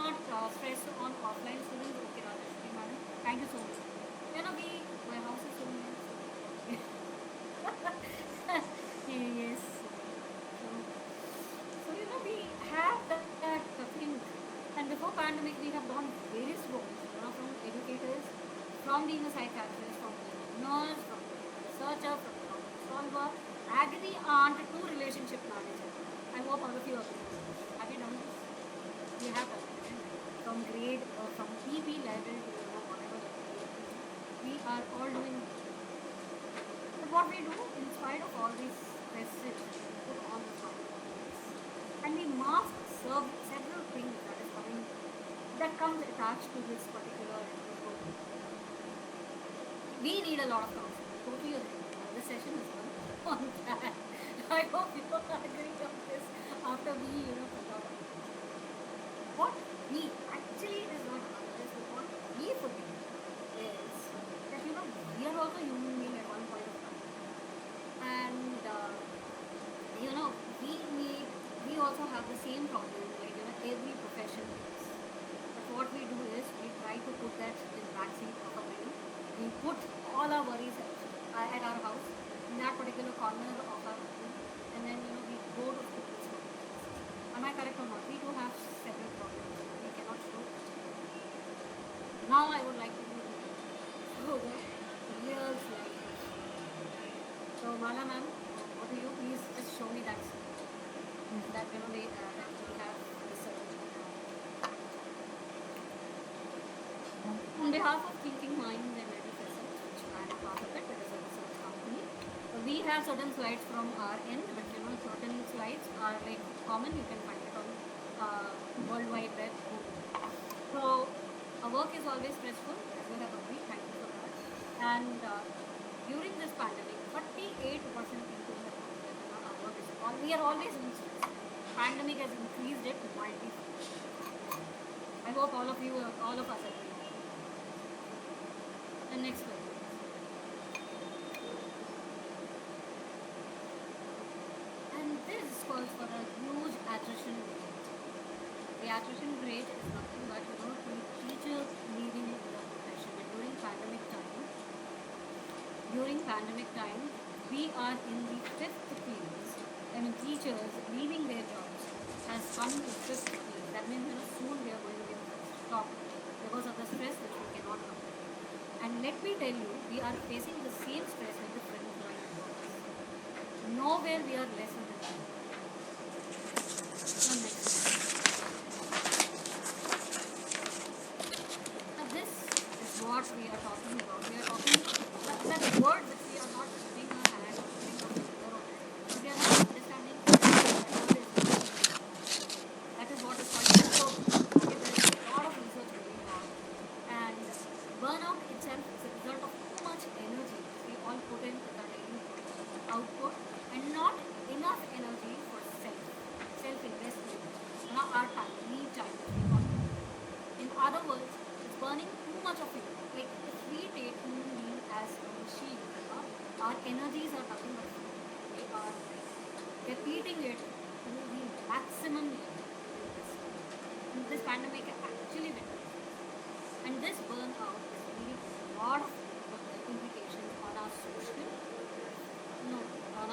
not stress on offline students. Okay, Rajashri madam, thank you so much. You know, my house is so near. Yes. So you know, we have that thing, and before pandemic, we have done various roles. You know, from educators, from being a psychiatrist, from being a nurse, from being a researcher, from being a problem solver, agri aunt to relationship manager. I hope all of you agree. Have you done this? We have done it, right? From grade or from PB level to you know whatever the grade is, we are all doing. But what we do, in spite of all these stresses, we put on the front and we mask several things that is coming, that comes attached to this particular report. We need a lot of counseling. Totally agree. This session is one on that. I hope you all agree on this after we, you know, put out what we actually it is not others, but what we forget is that you know we are also human being at one point of time, and you know we also have the same problem like you know every profession has. But what we do is we try to put that in backseat of our mind. We put all our worries at our house in that particular corner of our home, and then you know we go to school. Am I correct or not? We do have several problems. We cannot show. Now I would like to show the real slide. So Mala ma'am, what do you please just show me that that you know that we have research. On behalf of Thinking Minds and Medical Research, which I am part of it, that is a research company. We have certain slides from our end, but you know certain slides are like common. You can find it on World Wide Web. So our work is always stressful, as you have agreed. Thank you for that. And during this pandemic, 38% people have told that you know, our work is we are always in stress. Pandemic has increased it multi-fold. I hope all of you, all of us agree. The next slide. And this calls for a huge attrition rate. The attrition rate is nothing but you know teachers leaving the profession. And during pandemic time, we are in the fifth phase. I mean, teachers leaving their jobs has come to fifth phase. That means you know soon we are going to be stopped because of the stress which we cannot control. And let me tell you, we are facing the same stress with the friends line workers. Nowhere we are lesser than that. So next. Now this is what we are talking about. We are talking that word which we are not putting our hand or putting our finger on it. But we are not understanding that is what is called burnout. Okay, there is a lot of research going on. And burnout itself is a result of too much energy we all put in the daily output and not enough energy for self-investment. Now our time, need time. In other words, it's burning too much of it. Like if we take human being as a machine, our energies are nothing but they are repeating it to the maximum level. And this pandemic actually went. And this burnout is leading to a lot of implications on our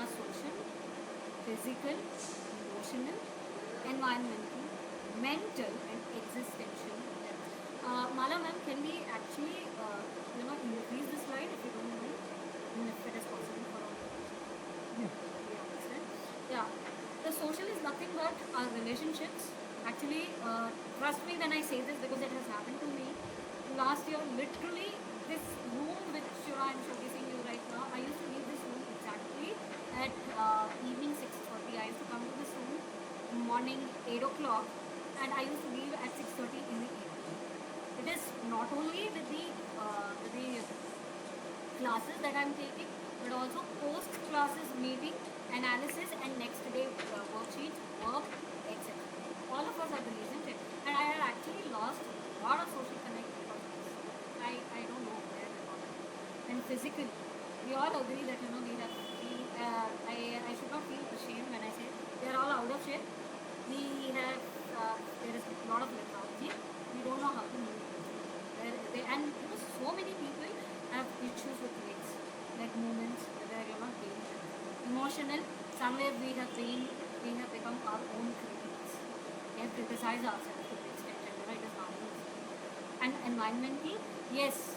social, physical, emotional, environmental, mental, and existential health. Mala ma'am, can we actually increase the slide if you don't mind, and if it is possible for all? Yeah. Yeah. The social is nothing but our relationships. Actually, trust me when I say this because it has happened to me. Last year, literally, this room which I'm showcasing you right now, I used to leave this room exactly at evening 6:30. I used to come to this room morning 8 o'clock and I used to leave at 6:30 in the evening. It is not only with the classes that I'm taking, but also post classes meeting, analysis, and next day worksheets, work, etc. All of us are the reason, and I had actually lost a lot of social connect because of this. I don't know where I got it. And physically, we all agree that I should not feel ashamed when I say they are all out of shape. We have there is a lot of lethargy. head movements, whether you're not being emotional, somewhere we have become our own critics. We have criticized ourselves to the extent that it is not easy. And environmental, yes,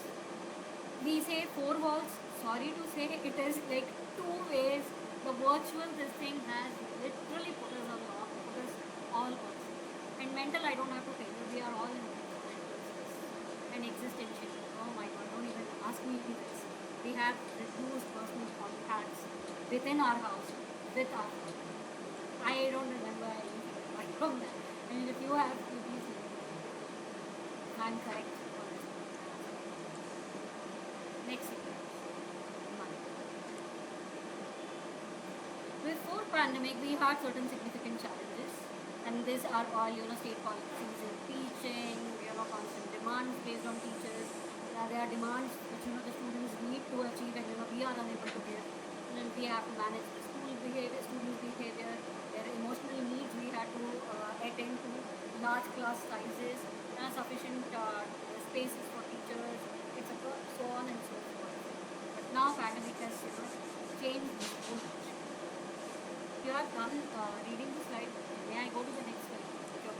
we say four walls. Sorry to say, it is like two ways. The virtual this thing has literally put us on lock, put us all on. And mental, I don't have to tell you, we are all in mental stress and existential. Oh my God, don't even ask me this. We have reduced personal contacts within our house, with our family. I don't remember anything apart from that. And if you have, you please let me know. I'm correct on this. Next segment. Money. Before pandemic, we had certain significant challenges, and these are all state policies in teaching, constant demands based on teachers. There are demands which the students need to achieve, and we are unable to give. And we have to manage the school behavior, students' behavior, their emotional needs. We had to attend to large class sizes, sufficient spaces for teachers, etc. So on and so forth. But now pandemic has changed so much. You are done reading the slide. May I go to the next slide? Sure.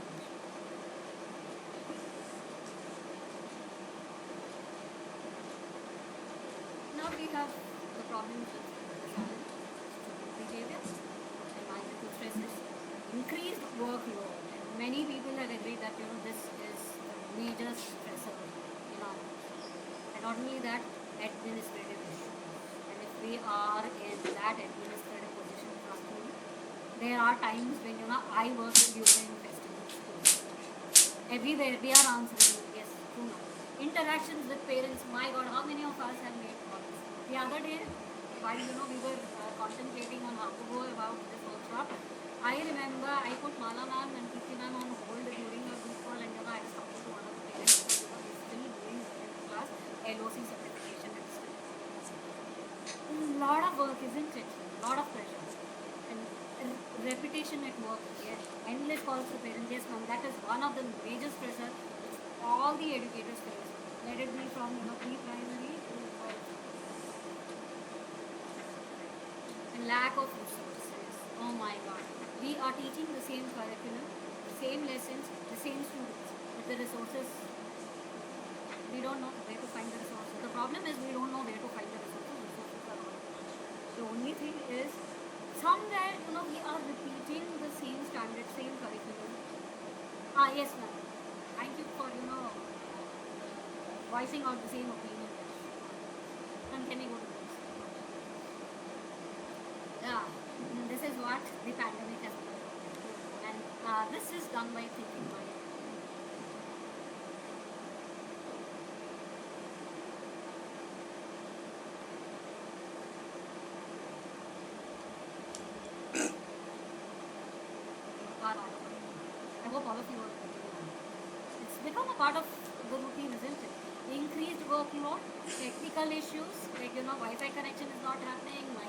Now we have the problems with the challenge, student behavior, environmental stresses, increased workload. Many people have agreed that this is the major stressor in our lives. And not only that, administrative issues. And if we are in that administrative position in our school, there are times when I work during festivals. Everywhere we are answering yes, true. Interactions with parents. My God, how many of us have made calls? The other day, while we were contemplating on how to go about this workshop, I remember I put Mala ma'am and Kiti ma'am on hold during a group call, and I was talking to one of the parents because he's still doing in class LOC certification and stuff. A lot of work, isn't it? A lot of pressure. And repetition at work, yes. Endless calls to parents, yes ma'am. That is one of the major stressors which all the educators face. Let it be from pre-primary to college. And lack of resources. Oh my God. We are teaching the same curriculum, the same lessons, the same students, but the resources, we don't know where to find the resources. The problem is we don't know where to find the resources. Resources are all. The only thing is somewhere we are repeating the same standard, same curriculum. Yes ma'am. Thank you for voicing out the same opinion. And can we go to this? Yeah, this is what the pandemic has done. And this is done by thinking mind. I hope all of you are. It's become a part of the routine, isn't it? Increased workload, technical issues, like Wi-Fi connection is not happening, my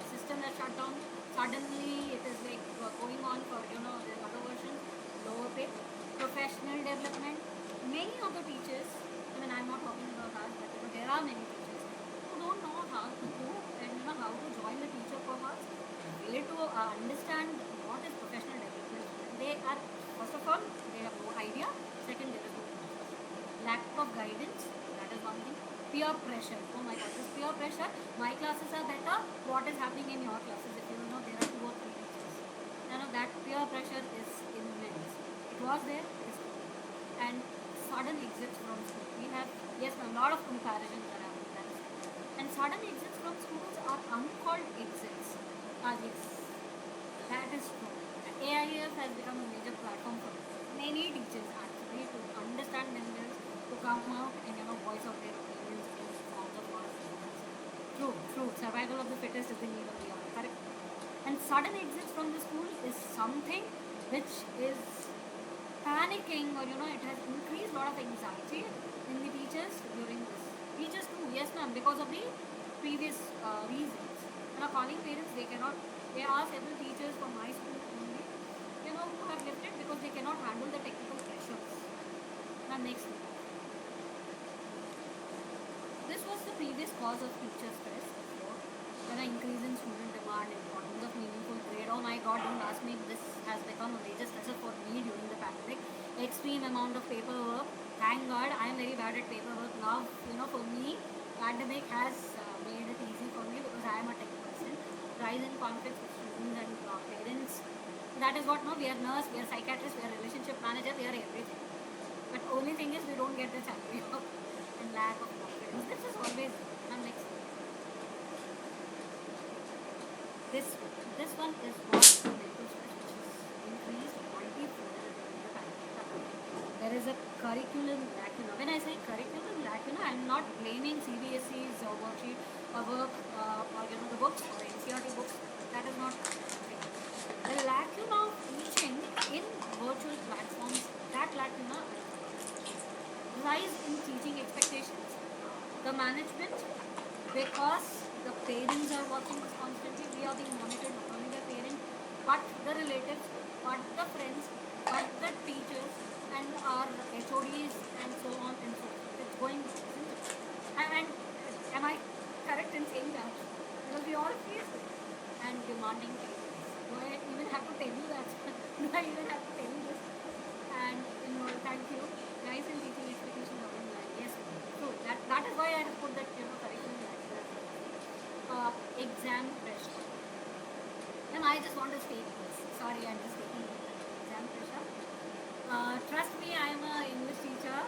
system has shut down. Suddenly it is like going on for the other versions, lower pay, professional development. Many of the teachers, I'm not talking about us, but there are many teachers who don't know how to do and how to join the teacher cohorts, way to understand what is professional development. They are, first of all, they have no idea. Second, there is no lack of guidance. That is one thing. Peer pressure. Oh my God, this peer pressure. My classes are better. What is happening in your classes? If there are 2 or 3 teachers, that peer pressure is immense. It was there, it is there. And sudden exits from school. We have, yes ma'am, a lot of comparisons are happening. And sudden exits from schools are uncalled exits. Yes, that is true. AIF has become a major platform for many teachers actually to understand themselves, to come out and voice out their opinions in forms of mass. True. Survival of the fittest is the need of the hour. Correct. And sudden exits from the school is something which is panicking, or it has increased a lot of anxiety in the teachers during this. Teachers too, yes ma'am, because of the previous reasons. Calling parents, they cannot. There are several teachers from my school only, who have left it because they cannot handle the technical pressures. Now next. This was the previous cause of teacher stress. increase in student demand, importance of meaningful grade. Oh my God, don't ask me. This has become a major stressor for me during the pandemic. Extreme amount of paperwork. Thank God, I am very bad at paperwork now. For me, pandemic has made it easy for me because I am a tech person. Rise in conflicts with students and parents. That is what, no, we are nurse, we are psychiatrist, we are relationship manager, we are everything. But only thing is we don't get the salary and lack of confidence. This is always, I'm like, this one is what the mental stress which is increased multifold during the pandemic. There is a curriculum lacuna. When I say curriculum lacuna, I'm not blaming CBSE's worksheet or work or the books or NCERT books. That is not the lacuna of teaching in virtual platforms. That lacuna, rise in teaching expectations, the management, because the parents are watching this constantly. We are being monitored, not only the parents, but the relatives, but the friends, but the teachers, and our HODs, and so on and so forth. It's going, isn't it? And am I correct in saying that? Because we all face it and demanding things. Do I even have to tell you that? Do I even have to tell you this? And thank you. Rise in teaching expectations of online. Yes, true. That is why I have put that curriculum exam pressure. And I just want to state this. Sorry, I'm just taking exam pressure. Trust me, I am an English teacher,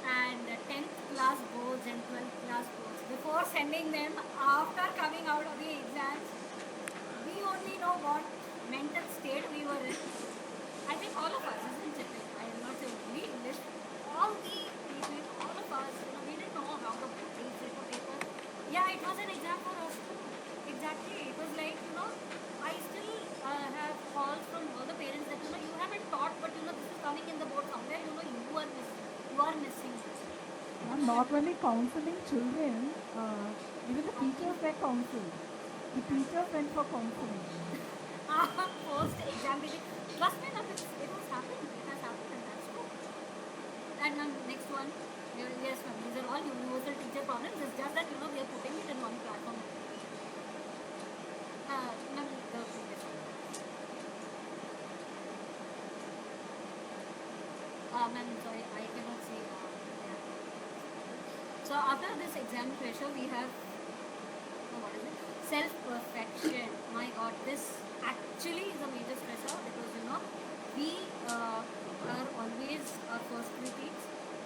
and 10th class boards and 12th class boards. Before sending them, after coming out of the exams, we only know what mental state we were in. I think all of us, isn't it? I will not say only English. All the people, all of us, we didn't know how to put paper. Yeah, it was an exam for us too. Exactly. It was like, I still have calls from all the parents that, you haven't taught, but, this is coming in the board somewhere, you are missing. And not only counseling children, even the teachers were counseled. The teachers went for counseling. Post exam period. Trust me, it was happening. It has happened, and that's true. And next one. Yes, ma'am. These are all universal teacher problems. It's just that we are putting it in one platform. Ma'am, the previous one. Ma'am, sorry, I cannot see. Yeah. So after this exam pressure, we have what is it? Self-perfection. My God, this actually is a major stressor because we are always our first critics,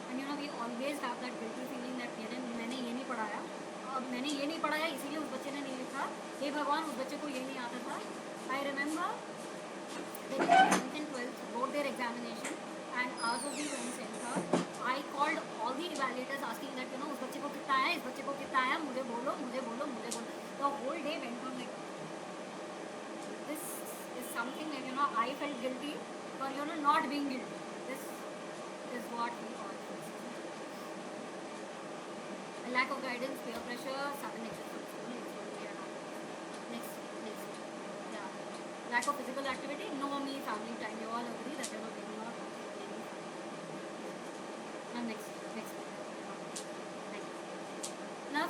and we always have that guilty feeling that मैंने ये नहीं पढ़ाया, मैंने ये नहीं पढ़ाया इसीलिए उस बच्चे ने नहीं लिखा, हे भगवान उस बच्चे को ये नहीं आता था. I remember when 11th and 12th wrote their examination, and ours was the own center. I called all the evaluators asking that उस बच्चे को कितना आया, इस बच्चे को कितना आया, मुझे बोलो मुझे बोलो मुझे बोलो. The whole day went on like this is something that I felt guilty for not being guilty. This is what we all face. A lack of guidance, peer pressure, sudden exit from school. Next. Yeah. Lack of physical activity, no me, family time. You all agree that we do not have any. And next. Now,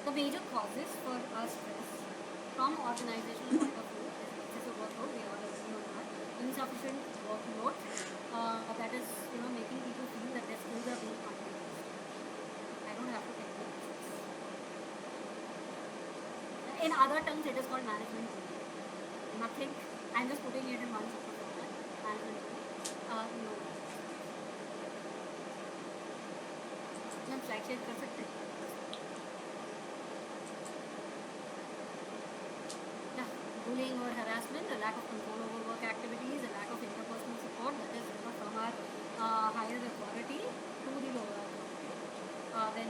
the major causes for our stress from organizational point of view is excessive workload. We all agree on that. Insufficient workload, that is making people feel that their skills are being underutilized. I don't have to tell you this. In other terms, it is called management. Nothing. I'm just putting it in one separate format. Management. No. हम slide share कर सकते हैं. Bullying or harassment, a lack of control over work activities, a lack of interpersonal support, that is from our higher authority to the lower authority. Then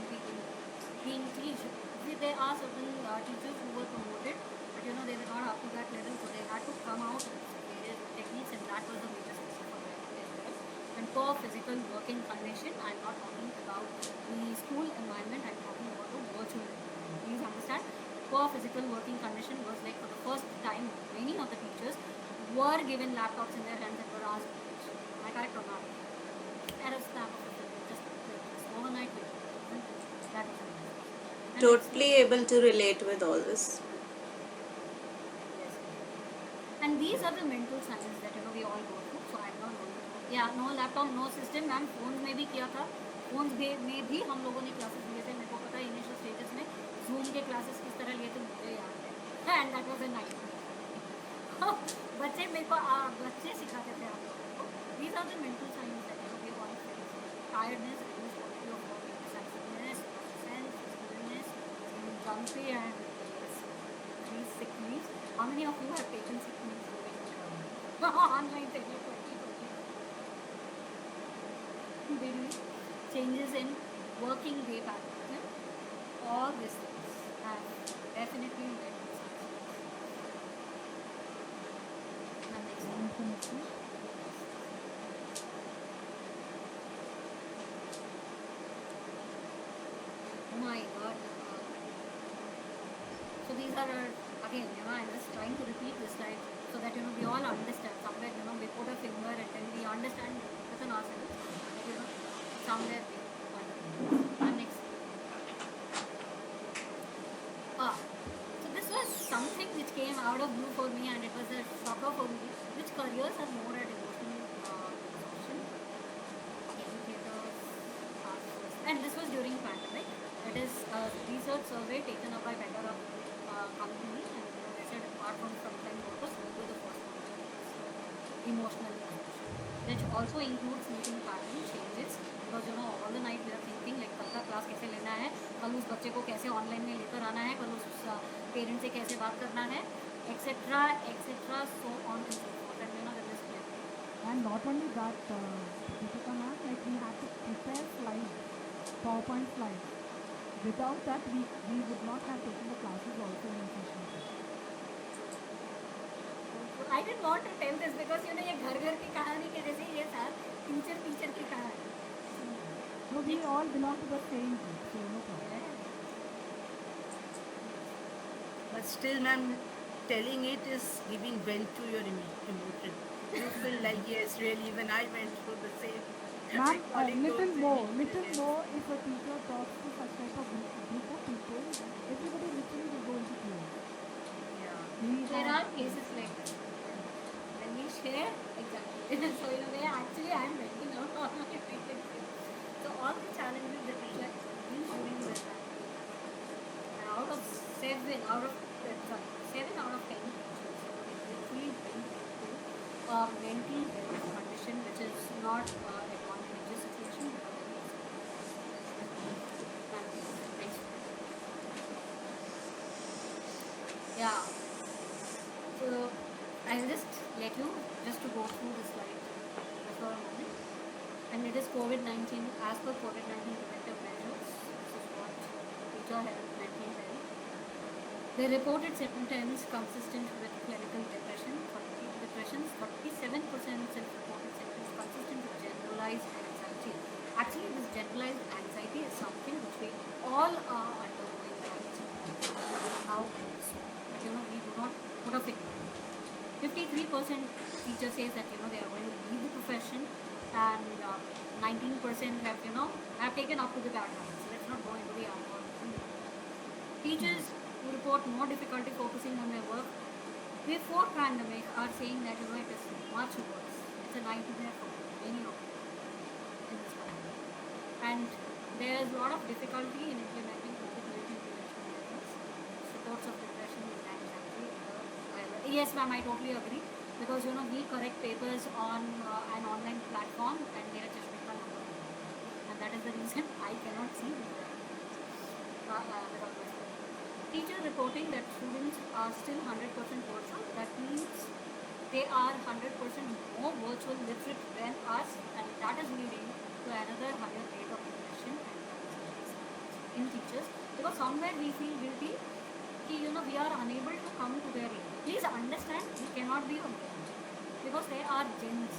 being teachers. There are certain teachers who were promoted, but they were not up to that level, so they had to come out with various techniques, and that was a major stressor for them as well. And poor physical working condition, I'm not talking about the school environment, I'm talking about the virtual environment. Please understand. Poor physical working condition was like for the first time many of the teachers were given laptops in their hands and were asked to teach. Am I correct or not? At a snap of a finger, just overnight. That is totally able to relate with all this. Yes. And these are the mental science that we all go through. So I'm not going to. Yeah, no laptop, no system. Ma'am phone में भी किया था. Phones में भी हम लोगों ने classes लिए थे. मेरे को पता है इनिशियल स्टेजेस में जूम के क्लासेस किस तरह लिए थे मुझे याद है. And that was a nightmare. बच्चे मेरे को बच्चे सिखाते थे आप लोगों को. These are the mental science that we all face. Tiredness, reduced quality of work, decisiveness, sense, stillness, grumpy and increased sick leaves. How many of you have taken sick leaves during online therapy 2020? Did we? Changes in working day pattern. All these things have definitely led to success. And next one. Definitely. Oh my god. So these are again, I'm just trying to repeat this slide so that we all understand. Somewhere, we put a finger and then we understand within ourselves. Somewhere we understand. And next. So this was something which came out of blue for me and it was a shocker for me. Which careers are more at emotional exhaustion? Educators, artists. And this was during pandemic. It is a research survey taken up by Better Up company and they said apart from frontline workers, who were the first ones to face emotional exhaustion, which also includes sleeping pattern changes because all the night we are thinking like कल का class कैसे लेना है, कल उस बच्चे को कैसे ऑनलाइन में लेकर आना है, कल उस पेरेंट से कैसे बात करना है, etcetera etcetera so on and so fourth. And the list is And not only that, Deepika ma'am, like we had to prepare slides, PowerPoint slides. Without that, we would not have taken the classes also in efficiency. I didn't want to tell this because ये घर की कहानी के जैसे ये साथ teacher की कहानी. So we all belong to the same group, so no problem. But still, ma'am, telling it is giving vent to your emotion. You feel like, yes, really, even I went through the same. Ma'am, recalling little those more experiences. if a teacher talks to such type of group of people, everybody literally will go into tears. Yeah. There are cases like this. When we share, exactly. So in a way, actually, I am renting out all my experiences. So all the challenges that we have been during this time, and out of 7 out of 10 teachers, literally bring to a mental health condition which is not advantageous situation. Yeah. So I'll just let you just to go through the slide just for a moment. And it is COVID-19. As per COVID-19 preventive measures, this is what teacher health, mental health. The reported symptoms consistent with clinical depression, 37% self-reported symptoms consistent with generalized anxiety. Actually, this generalized anxiety is something which we all are undergoing right now. We do not put a finger. 53% teacher says that they are going to leave the profession, and 19% have taken up to the bad habits. Let's not go into the alcoholism. Teachers who report more difficulty focusing on their work before pandemic are saying that it is much worse. It's a nightmare for many of them in this pandemic. And there's a lot of difficulty in implementing COVID-19 prevention measures. Reports of depression and anxiety. Yes, ma'am, I totally agree. Because we correct papers on an online platform and there are just number. And that is the reason I cannot see without my screen. Teacher reporting that students are still 100% virtual. That means they are 100% more virtual literate than us, and that is leading to another higher rate of depression and anxiety in teachers. Because somewhere we feel guilty that we are unable to come to their aid. Please understand, we cannot be on them because they are gens.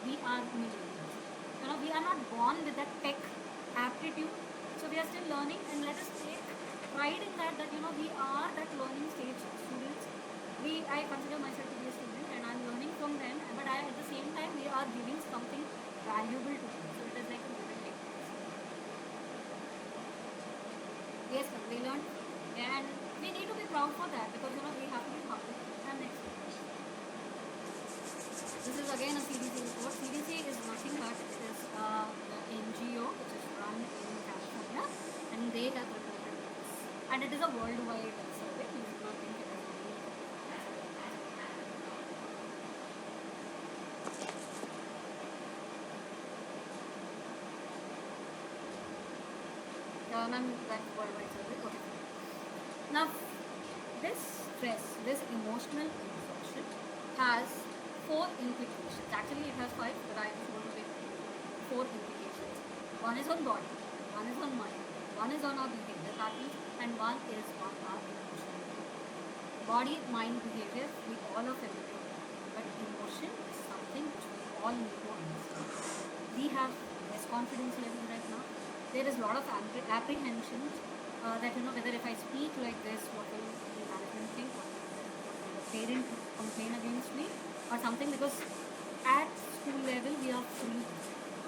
We are millennials. We are not born with that tech aptitude, so we are still learning, and let us take pride in that we are that learning stage students. I consider myself to be a student and I'm learning from them, but at the same time we are giving something valuable to them. So it is like a give and take. Yes, ma'am, we learned, and we need to be proud for that because we have to be humble. And next, this is again a CDC report. CDC is nothing but it is the NGO which is run in California, and they have reported this. And it is a worldwide survey. You should not think it is only. Ma'am, that worldwide survey. Okay. Now, this stress, this emotional exhaustion has four implications. Actually, it has five, but I just want to make four implications. One is on body, one is on mind, one is on our behavior patterns, and one is on our emotion. Body, mind, behavior, we all are familiar with. But emotion is something which we all need to understand. We have less confidence level right now. There is a lot of apprehension that whether if I speak like this, what will the management think? What will the parent complain against me or something? Because at school level we are free,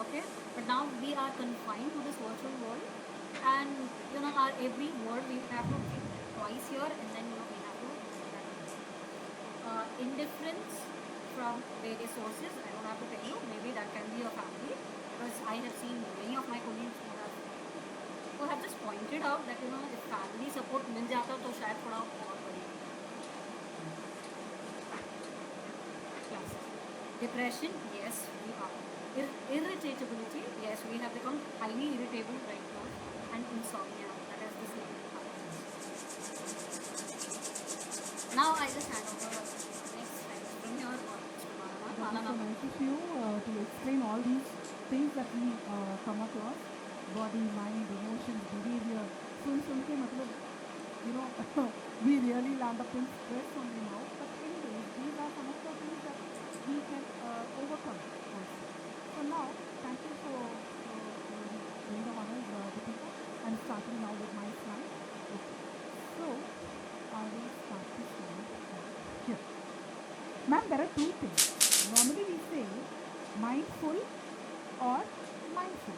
okay? But now we are confined to this virtual world, and our every word we have to think twice here, and then we have to indifference from various sources. I don't have to tell you. Maybe that can be your family, because I have seen many of my colleagues who have just pointed out that if family support मिल जाता तो शायद थोड़ा और बढ़िया. Depression, yes, we are. Irritability, yes, we have become highly irritable right now, and insomnia, that is the same. Now I just hand over next slide from here on to That is so Malana. nice of you to explain all these things that we come across. Body, mind, emotions, behavior. सुन के मतलब we really land up in stress only now. But anyways, these are some of the things that we can overcome also. So now, thank you for doing the honors, Deepika. I'm starting now with my slide. Okay. So, I will start this slide here. Ma'am, there are two things. Normally we say mindful or mindful.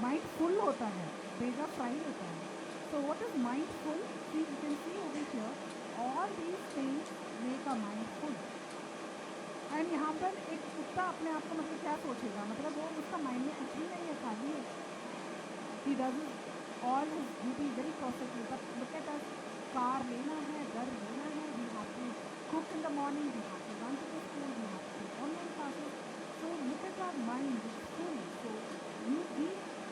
Mindful होता है, बेगा fry होता है. So what is mindful? See, you can see over here, all these things make a mindful. And यहाँ पर एक कुत्ता अपने आप को मतलब क्या सोचेगा, मतलब वो उसका माइंड में कुछ भी नहीं है, खाली है. He does all his duty very perfectly. But look at us, car लेना है, घर लेना है, we have to cook in the morning, we have to run to the school, we have to take online classes. So look at our mind, it's full. So we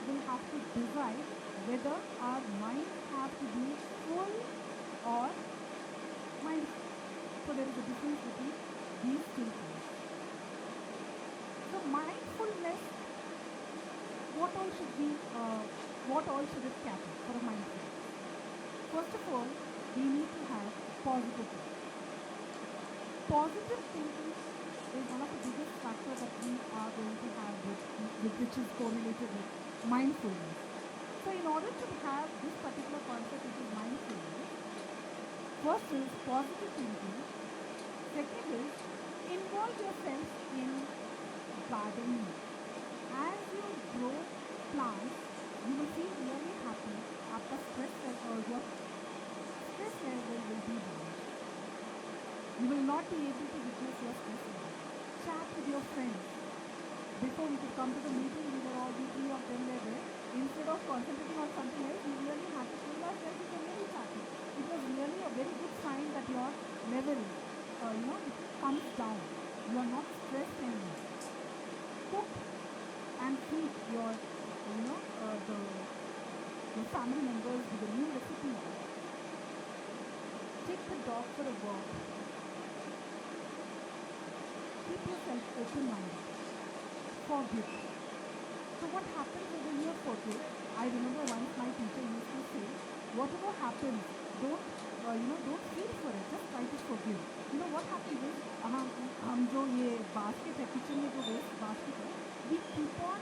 will have to decide whether our mind has to be full or mindful. So there is a difference between these two things. So mindfulness, what all should it cater for a mindfulness? First of all, we need to have positive thinking. Positive thinking is one of the biggest factors that we are going to have with which is correlated with mindfulness. So in order to have this particular concept, which is mindfulness, first is positive thinking. Second is involve yourself in gardening. As you grow plants, you will feel really happy. After stress level, your stress level will be down. You will not be able to reduce your stress level. Chat with your friends. Before we could come to the meeting, we were all the three of them were there. Instead of concentrating on something else, we really had to feel ourselves we were really chatting. It was really a very good sign that your level, it comes down. You are not stressed anymore. Cook and feed your family members with a new recipe. Take the dog for a walk. Keep yourself open-minded. Forgive. So what happens when you forgive? I remember once my teacher used to say, whatever happens, don't feel for it. Just try to forgive. You know what happens is, हम जो ये basket है, kitchen में जो waste basket है, we keep on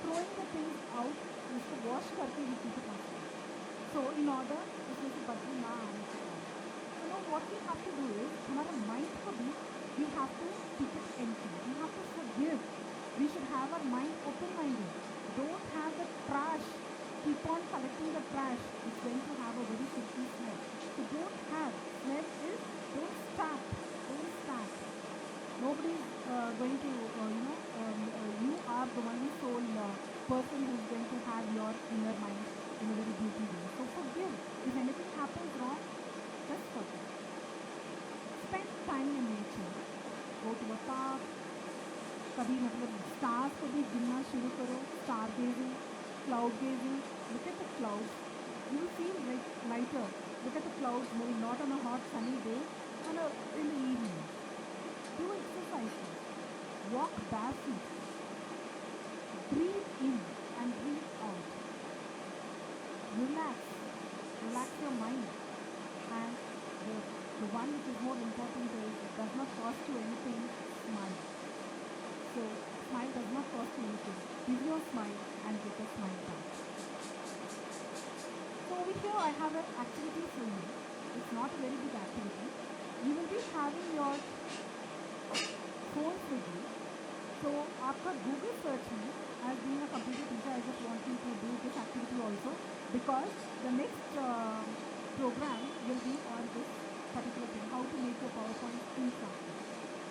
throwing the things out. उसको wash करके we keep it outside. So in order उसमें से बदबू ना आने के लिए. So now what we have to do is, हमारा mind को भी we have to keep it empty. We have to forgive. We should have our mind open-minded. Don't have the trash keep on collecting the trash, it's going to have a very sticky smell. So don't have. Smell is don't stack. Don't stack. Nobody's going to, you are the only sole person who's going to have your inner mind in a very beauty way. So forgive. If anything happens wrong, just forgive. Spend time in nature. Go to a park. कभी मतलब stars को भी गिनना शुरू करो. Star gazing, cloud gazing. Look at the clouds. You will feel like lighter. Look at the clouds moving not on a hot sunny day, in the evening. Do exercises. Walk barefoot. Breathe in and breathe out. Relax. Relax your mind. And the one which is more important is it does not cost you anything. Smile. So smile does not cost you anything. Give your smile and get a smile back. So over here I have an activity for you. It's not a very big activity. You will be having your phone with you. So after Google search me, as being a computer teacher, I just want you to do this activity also, because the next program will be on this particular thing, how to make your PowerPoint interactive.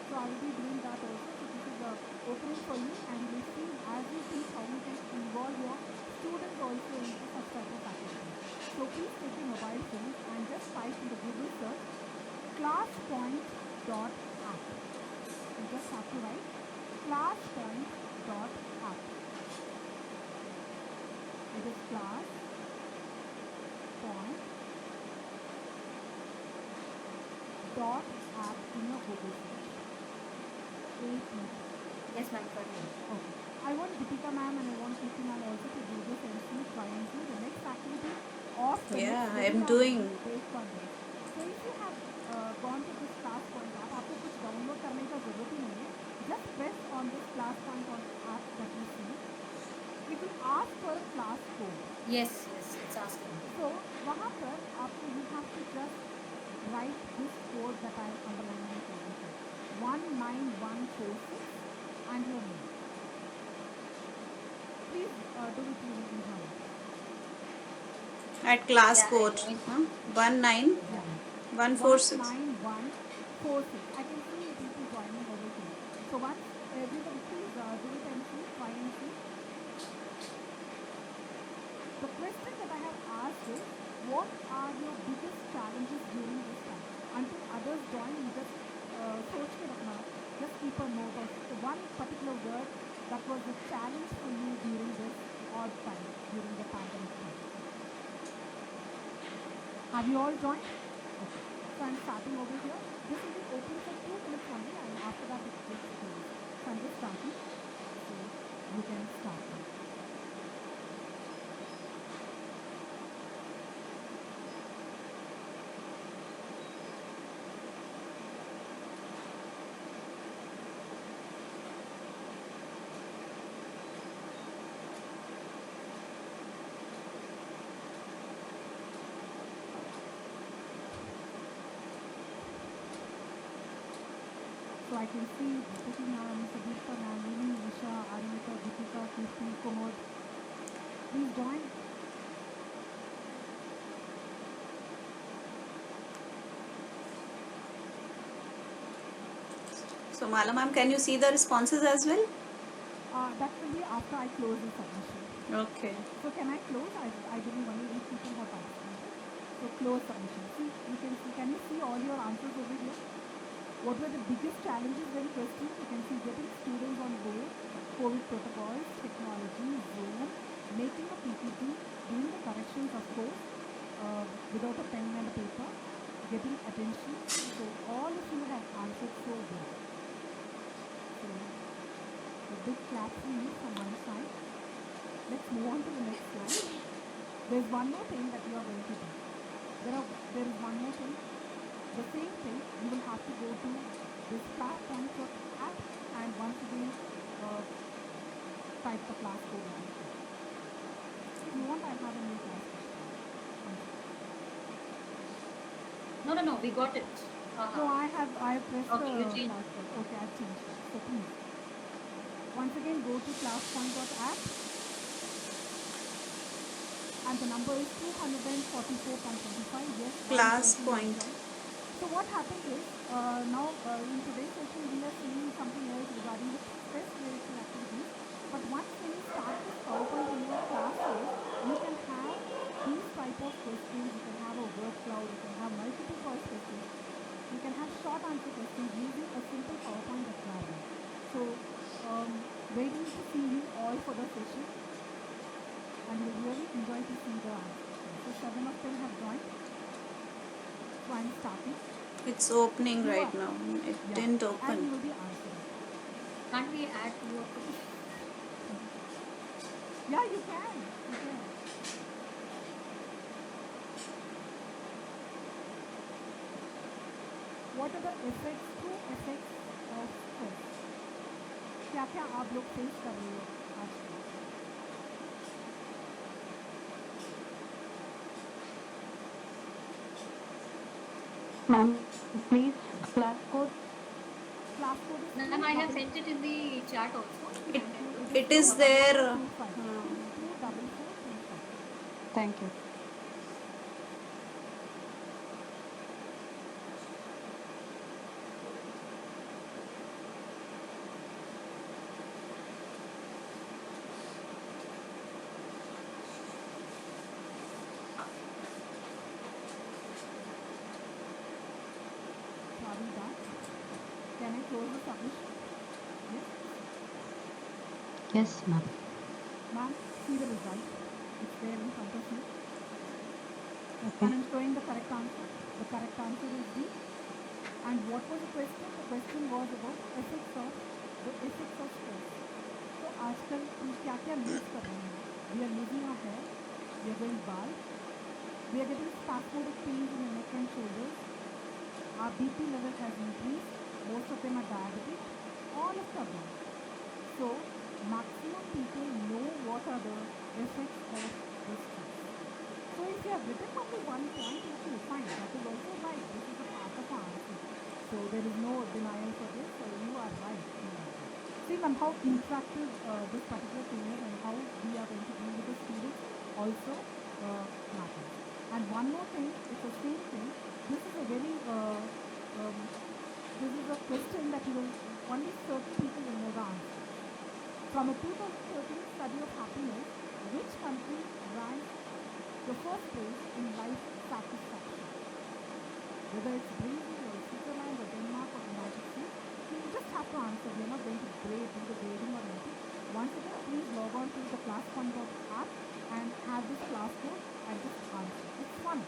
So I will be doing that also. So this is the opening for you, and you will see as you teach how you can involve your students also into such type of activities. So please take your mobile phones and just type in the Google search classpoint.app. You just have to write classpoint.app. It is classpoint.app in your Google search. Yes, ma'am, for me. Okay. I want Deepika ma'am and I want Kirti ma'am also to do this and see, try and see the next activity of the Yeah, next I'm webinar doing. based on this. So if you have gone to this class point app, आपको कुछ download करने का जरूरत ही नहीं है. Just press on this class point on app that you see. It will ask for a class code. Yes, it's asking. So वहाँ पर आपको you have to just write this code that I am underlining for you. 19146 and your name. Please do it in English. At class Yeah, I code, know it. huh? 19146. 19146. I can see people joining over here. So once everybody please do it and see, try and see. The question that I have asked is, what are your biggest challenges during this time? Until others join, you just सोच के रखना. Just keep a note of the one particular word that was a challenge for you during this odd time, during the pandemic time. Have you all joined? Okay. So I'm starting over here. This will be open for 2 minutes only, and after that it gets closed. So I'm just starting. So you can start now. So I can see Jyoti ma'am, Sabita ma'am, Lini, Isha, Arnita, Deepika, Kirti, Kumod. Please join. So Mala ma'am, can you see the responses as well? That will be after I close the submission. Okay. So can I close? I believe only 8 people have participated. So close submission. See, you can see. Can you see all your answers over here? What were the biggest challenges when questioned? You can see getting students on board, COVID protocols, technology, Zoom, making a PPT, doing the corrections of course, without a pen and a paper, getting attention. So all of you have answered so well. So a big clap for you from one side. Let's move on to the next slide. There's one more thing that you are going to do. There is one more thing. The same thing, you will have to go to this PowerPoint app and once again type the class code on it. If you want, I have a new class question. No, we got it. So I have pressed Okay, you the changed. class code. Okay, I've changed it. So please. Once again, go to classpoint.app. and the number is 244.25. Yes, Class 130 point. is right. So what happens is, now in today's session we are seeing something else regarding the stress related activities. But once when you start this PowerPoint in your classes, you can have these type of questions. You can have a word cloud. You can have multiple choice questions. You can have short answer questions using a simple PowerPoint as well. So waiting to see you all for the session, and you'll really enjoy to see the answers. So 7 of them have joined. So I'm starting. It's opening You right are. now. It Yeah. didn't And you open. will be answering. Can't we add two of them? Yeah, you can. You can. What are the effects, two effects of stress? क्या क्या आप लोग face कर रहे हो आजकल? Ma'am, please, class code. Class code is Ma'am, I have sent it in the chat also. It, And it is there. 24425. Thank you. So are we done? Can I close the submission? Yes. Yes, ma'am. Ma'am, see the result. It's there in front of you. Okay. And I'm showing the correct answer. The correct answer is B. And what was the question? The question was about the effects of stress. So आजकल हम क्या क्या lose कर रहे हैं? We are losing our hair. We are going bald. We are getting spasmodic pains in the neck and shoulders. Our BP level has increased. Most of them are diabetic. All of the above. So maximum people know what are the effects of this stress. So if you have written only one point, okay, fine, that is also right. This is a part of our answer. So there is no denial for this. So you are right. See, ma'am, how interactive this particular thing is and how we are going to deal with the students also matters. And one more thing, it's the same thing. This is a very this is a question that you will only certain people will know the answer. From a 2013 study of happiness, which country ranks the first place in life satisfaction? Whether it's Brazil or Switzerland or Denmark or United States, you just have to answer. We are not going to do the grading or anything. Once again, please log on to the classfund.app and have this class code and just answer. It's fun.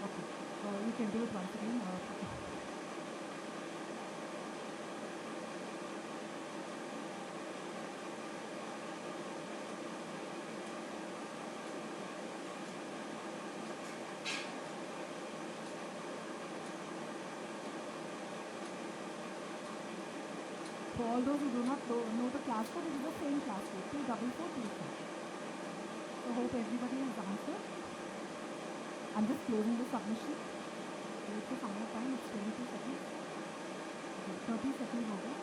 Okay, you can do it once again. For all those who do not know the class code, it is the same class code, 24425. So hope everybody has answered. I'm just closing the submission. Wait for some more time. It's 22 seconds. Okay, 30 seconds over.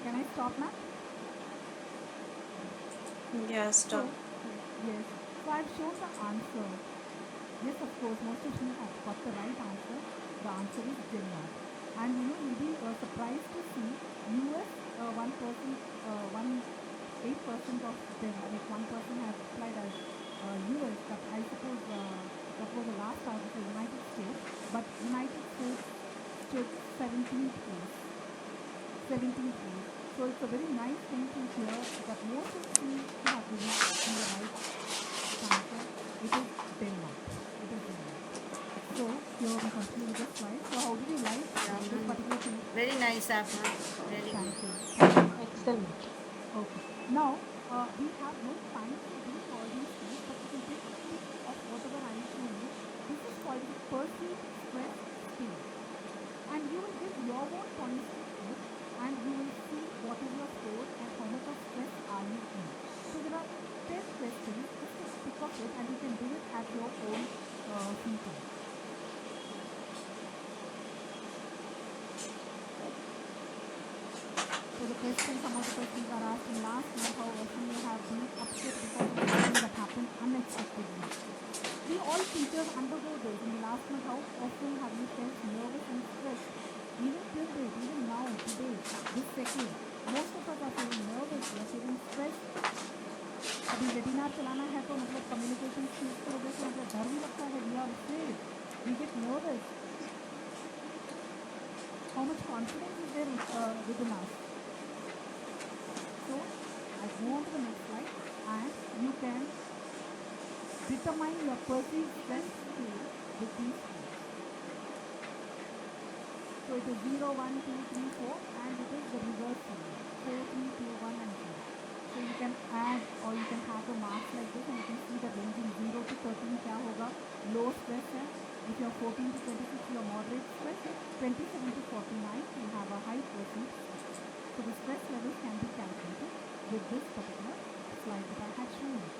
Can I stop now? Yeah, stop. Yes. So I've shown the answer. Yes, of course, most of you have got the right answer. The answer is Denmark. And you know, you'll be surprised to see US, 8% of them, like one person has applied as US, but I suppose that was the last answer for United States. But United States stood 17th place. 17th place. So it's a very nice thing to hear that most of the students who have given the right answer. It is Denmark. It is Denmark. So here we continue with the slide. So how did you like this particular thing? Very nice, Apna. Very Thank good. you. Excellent. Okay. Now we have no time to do all these things, but we can take a tip of whatever I am showing you. This is called the perceived stress scale. And you will give your own points to it, and you will see what is your score and how much of stress are you in. So there are 10 questions question some of the questions are asked in last month, how often you have been upset because of something that happened unexpectedly. We all teachers undergo this. In the last month, how often have you felt nervous and stressed? Even till date, even now, today, this second, most of us are feeling nervous, we are feeling stressed. अभी webinar चलाना है तो मतलब communication skills की वजह से मतलब डर भी लगता है, we are afraid, we get nervous. How much confidence is there within us? So, I go on to the next slide and you can determine your perceived strength scale with these scales. So it is 0, 1, 2, 3, 4 and it is the reverse scale. 4, 3, 2, 1 and 0. So you can add or you can have the marks like this and you can see the range in 0 to 13 क्या होगा, low stress है. If you are 14 to 26 you are moderate stress. 27 to 49 you have a high perceived stress. So the stress levels can be calculated with this particular slide that I had shown you.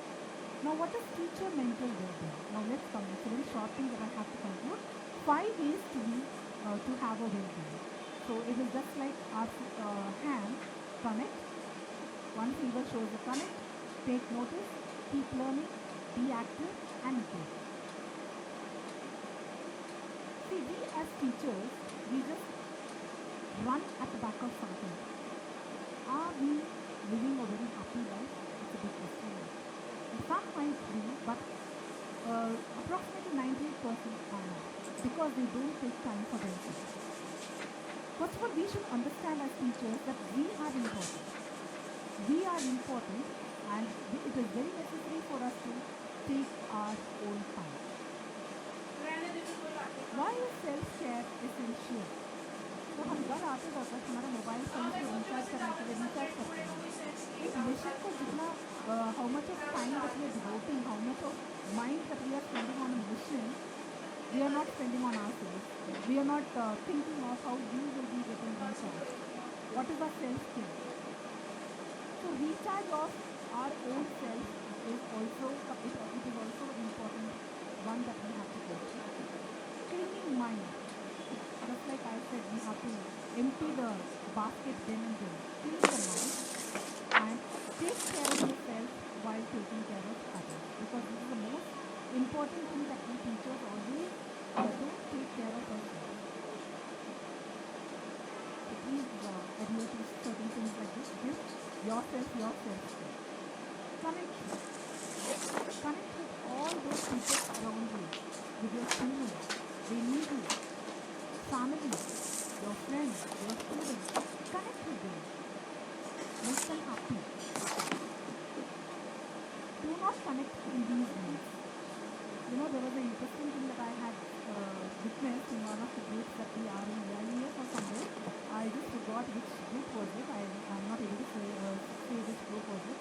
Now what is teacher mental well-being? Now let's come. It's a very short thing that I have to conclude. 5 ways to have a well-being. So it is just like our hand, connect. One finger shows the connect. Take notice. Keep learning. Be active and grow. See, we as teachers, we just run at the back of something. Are we living a very happy life? It's a big question. Some might be, but approximately 98% are not, because they don't take time for themselves. First of all, we should understand as teachers that we are important. We are important and it is very necessary for us to take our own time. Why is self-care essential? तो हम घर आते वक्त हमारा mobile phone से recharge करने के लिए रिचार्ज करते हैं. इस मिशन को जितना how much of time that we are devoting, how much of mind that we are spending on a mission, we are not spending on ourselves. We are not thinking of how we will be getting recharged. What is our self-care? So recharge of our own self is also an important one that we have to go through. Cleaning mind. Just like I said, we have to empty the basket then and there. Clean the mind and take care of yourself while taking care of others. Because this is the most important thing that we teachers always don't take care of ourselves. So please adhere to certain things like this. Give yourself your self-care. Connect. Connect with all those people around you. With your students. They need you. Family, your friends, your students. Connect with them. Make them happy. Do not connect in these ways. You know, there was an interesting thing that I had witnessed in one of the groups that we are in IES or somewhere. I just forgot which group was it. I'm not able to say which group was it.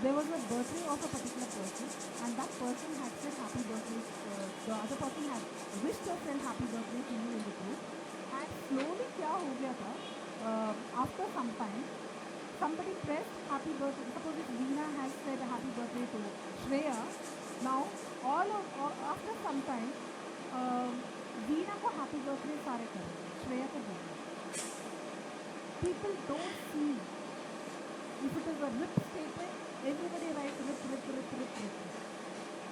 There was a birthday of a particular person and that person had said happy birthday. The other person had wished herself happy birthday to you in the group. And slowly क्या हो गया था, after some time, somebody pressed happy birthday. Suppose if Veena has said happy birthday to Shreya, now after some time, Veena को happy birthday सारे कर रहे हैं, Shreya को बोल रहे हैं. People don't see. If it is a rip statement, everybody writes rip.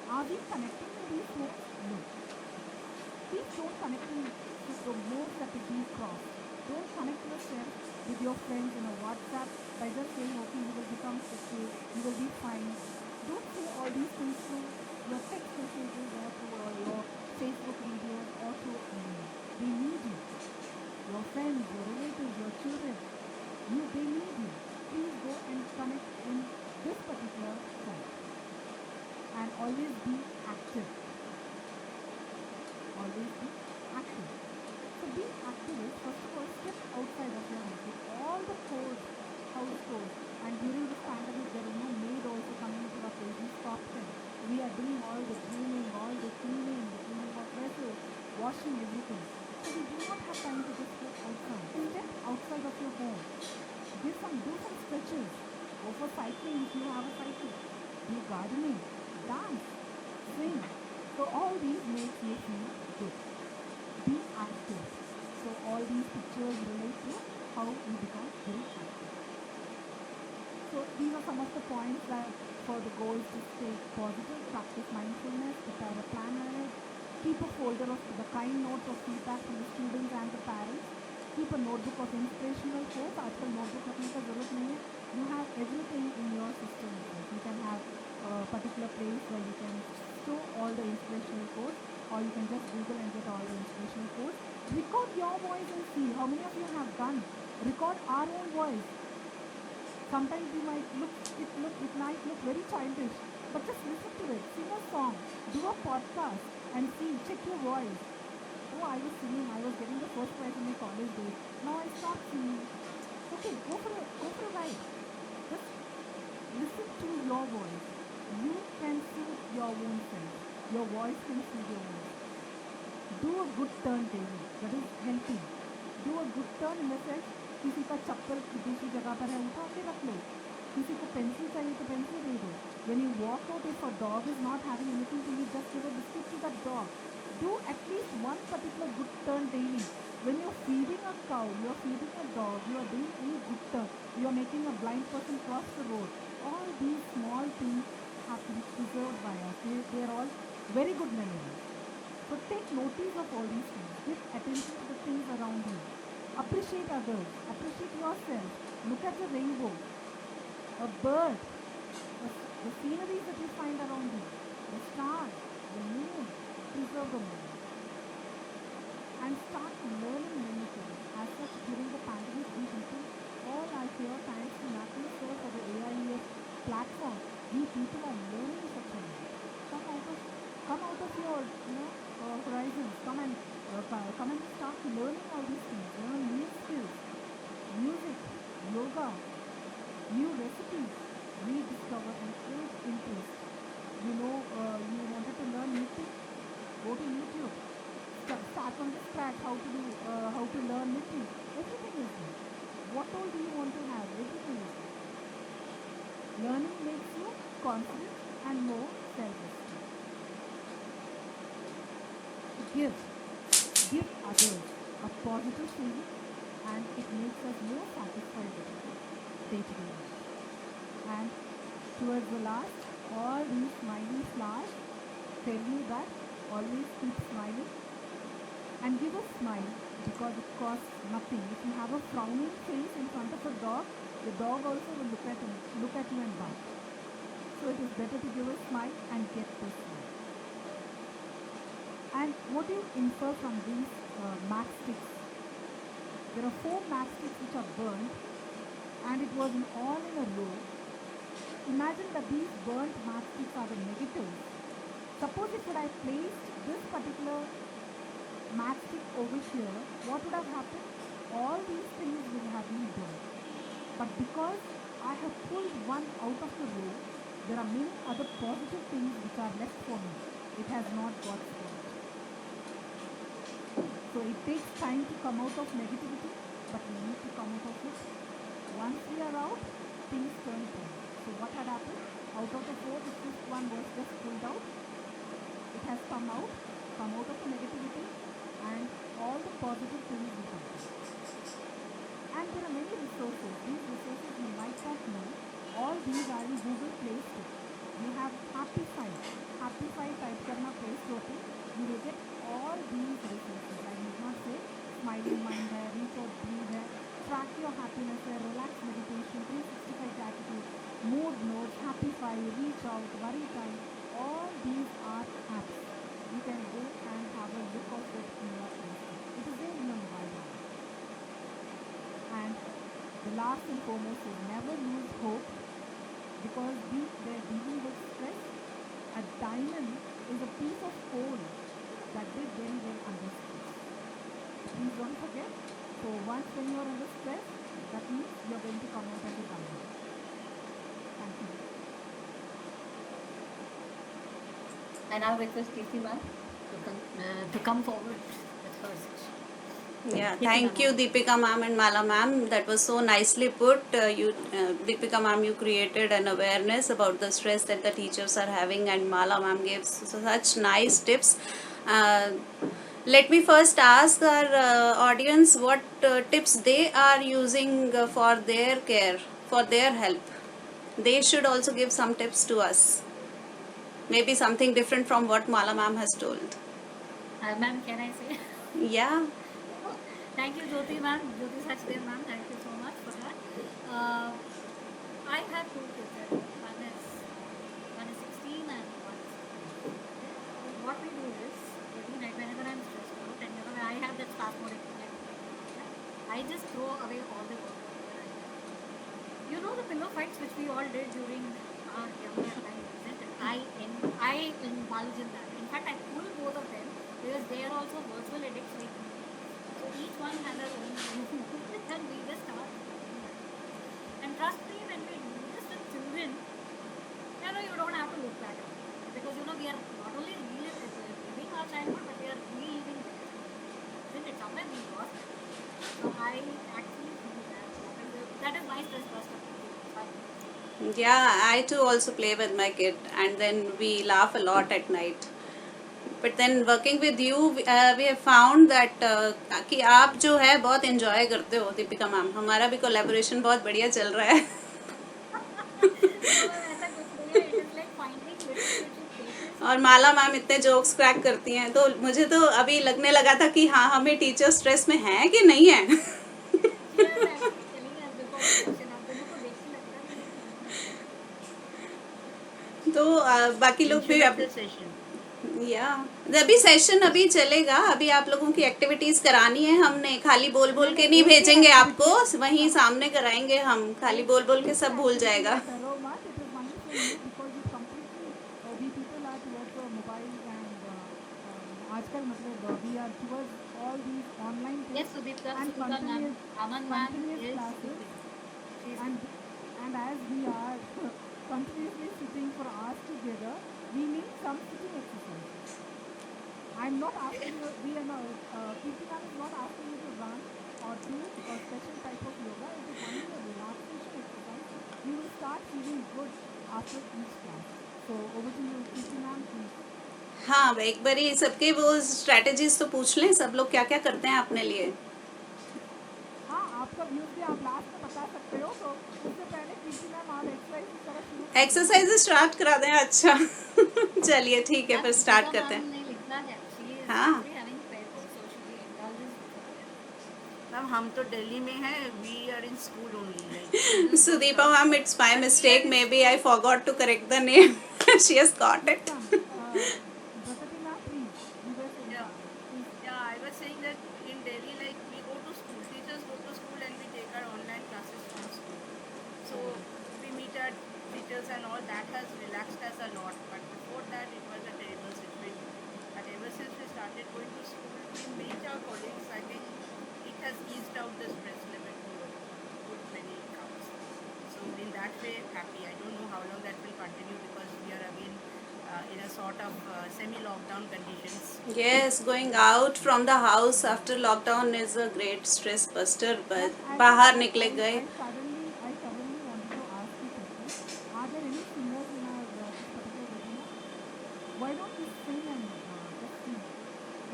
Are we connecting with these folks? No. Please don't connect with the modes that is being crossed. Don't connect yourself with your friends in a WhatsApp by just saying, okay, you will become secure, you will be fine. Don't say all these things through your text messages or through your Facebook videos or through email. They need you. Your friends, your relatives, your children, they need you. Please go and connect in this particular site. And always be active. Always be active. So being active is, first of all, step outside of your house. With all the house chores, and during this pandemic, there is no maid also coming to our place. We stopped them. We are doing all the grooming, all the cleaning of vessels, washing everything. So we do not have time to just go outside. Step outside of your home. Do some stretches. Go for cycling if you have a cycle. Do gardening, dance, sing. So all these make you feel good. Be active. So all these pictures relate to how we become very active. some of the points that for the goals to stay positive, practice mindfulness, prepare a plan ahead, keep a folder of the kind notes of feedback from the students and the parents, keep a notebook of inspirational quotes. आजकल notebook रखने का जरूरत नहीं है. You have everything in your system. You can have a particular place where you can store all the inspirational quotes, or you can just Google and get all the inspirational quotes. Record your voice and see how many of you have done. Record our own voice. Sometimes it might look very childish, but just listen to it. Sing a song, do a podcast, and see. Check your voice. Oh, I was singing. I was getting the first prize in my college days. Now I stopped singing. Okay, go for a ride. Just listen to your voice. You can soothe your own self. Your voice can soothe your own. Do a good turn daily. That is healthy. Do a good turn in the sense किसी का चप्पल दूसरी जगह पर है उठा के रख लो. किसी को पेंसिल चाहिए तो पेंसिल दे दो. When you walk out, if a dog is not having anything to eat, just give a biscuit to that dog. Do at least one particular good turn daily. When you're feeding a cow, you're feeding a dog, you are doing any good turn, you're making a blind person cross the road. All these small things have to be preserved by us. They are all very good memories. So take notice of all these things. Give attention to the things around you. Appreciate others. Appreciate yourself. Look at the rainbow, a bird, the sceneries that you find around you, the stars, the moon. Preserve the moment. And start learning many things. As such, during the pandemic, we people all are here thanks to National Sir for the AIES platform. We people are learning such a lot. Come out of your horizons. Come and start learning all these things. Learn new skills, music, yoga, new recipes. Rediscover and create interest. You wanted to learn new things. Go to YouTube. Start from the scratch. How to learn knitting. Everything is there. What all do you want to have? Everything is there. Learning makes you confident and more self-esteem. Give others a positive feeling, and it makes us more satisfied with it day-to-day life. And towards the last, all these smiling flowers tell you that always keep smiling and give a smile because it costs nothing. If you have a frowning face in front of a dog, the dog also will look at you and bark. So it is better to give a smile and get this smile. And what do you infer from these matchsticks? There are 4 matchsticks which are burned, and it was all in a row. Imagine that these burnt matchsticks are the negatives. Suppose if I placed this particular matchstick over here, what would have happened? All these things would have been burned. But because I have pulled one out of the row, there are many other positive things which are left for me. It has not got spoiled. So it takes time to come out of negativity, but we need to come out of it. Once we are out, things turn around. So what had happened? Out of the 4, the fifth one was just pulled out. It has come out of the negativity, and all the positive things will come. And there are many resources. These resources you might not know. All these are in Google Play Store. You have Happify. Happify type करना Play Store पे. You will get all these resources. I need not say Smiling Mind है, Reach Out Breathe है, Track Your Happiness है, Relax Meditation, 365 Gratitude, Mood Notes, Happify, Reach Out, Worry Time. All these are apps. You can go and have a look of it in your Play Store. It is there in your mobile phone. And the last and foremost is never lose hope, because they're dealing with stress. A diamond is a piece of coal that did very well under stress. Please don't forget. So once when you are under stress, that means you are going to come out as a diamond. Thank you. I now request Deepti ma'am to come forward with her section. Yeah, thank you, Deepika ma'am and Mala ma'am. That was so nicely put. Deepika ma'am, you created an awareness about the stress that the teachers are having, and Mala ma'am gave such nice tips. Let me first ask our audience what tips they are using for their care, for their help. they should also give some tips to us. Maybe something different from what Mala ma'am has told. Ma'am, can I say? Yeah. Thank you, Jyoti ma'am, Jyoti Sachdev ma'am. Thank you so much for that. I have 2 kids at home. One is 16 and one is 15. What we do is every night whenever I'm stressed out and I have that spasmodic I just throw away all the work that I have. You know the pillow fights which we all did during our younger time, isn't it? I indulge in that. In fact, I pull both of them because they are also virtual addicts like me. So each one has their own room and we just start doing that. And trust me, when we do this with children, you don't have to look back at it. Because we are not only living our childhood, but we are reliving it. Isn't it? Somewhere we lost it. So I actually do that. That is my stress buster. Yeah, I too also play with my kid, and then we laugh a lot at night. But then working with you, we have found that कि आप जो है बहुत enjoy करते हो Deepika ma'am. हमारा भी collaboration बहुत बढ़िया चल रहा है. ऐसा कुछ नहीं है. It is like finding little places. और माला मैम इतने जोक्स क्रैक करती हैं, तो मुझे तो अभी लगने लगा था कि हाँ, हमें टीचर स्ट्रेस में है कि नहीं है. She was actually telling us before the session, आप दोनों को देख के लगता है तो बाकी लोग भी Finish the session. या अभी सेशन अभी चलेगा. अभी आप लोगों की एक्टिविटीज करानी है. हमने खाली बोल बोल के नहीं भेजेंगे आपको, वहीं सामने कराएंगे हम. खाली बोल बोल के सब भूल जाएगा. Tarot much. It is wonderful because you completely we people are towards the mobile and आजकल मतलब we are towards all these online things. Yes, Sudipta, and Sudipta ma'am, continuous, Aman ma'am continuous is classes. she's And as we are continuously sitting for hours together, we need some sitting exercises. I'm not asking you, we are not, Kirti ma'am is not asking you to run or do a special type of yoga. It is only a relaxation exercise. You will start feeling good after each class. So over to you, Kirti ma'am, please. हाँ, एक बारी सबके वो strategies तो पूछ लें. सब लोग क्या क्या करते हैं अपने लिए. हाँ, आपका व्यूज भी आप लास्ट में बता सकते हो. तो उससे पहले कीर्ति मैम आप एक्सरसाइज की तरफ शुरू एक्सरसाइज स्टार्ट करा दें. अच्छा चलिए ठीक है, फिर स्टार्ट करते हैं. ने लिखा है. She is हाँ. actually having pets, so she indulges with her. Ma'am हम तो दिल्ली में हैं. We are in school only. Like Sudeepa ma'am, it's my mistake. Maybe I forgot to correct the name. She has got it. Prasati ma'am, please. You were saying Yeah. please. Yeah, I was saying that in Delhi, like we go to school, teachers go to school and we take our online classes from school. So we meet our teachers and all that has relaxed us a lot. But before that, it was a terrible situation. But ever since we started going to school, we meet our colleagues. I think it has eased out the stress level to a good many counts. So in that way, happy. I don't know how long that will continue because we are again in a sort of semi-lockdown conditions. Yes, going out from the house after lockdown is a great stress buster. But And बाहर निकले गए. I suddenly wanted to ask you something. Are there any singers in our this particular webinar? Why don't you sing and just sing?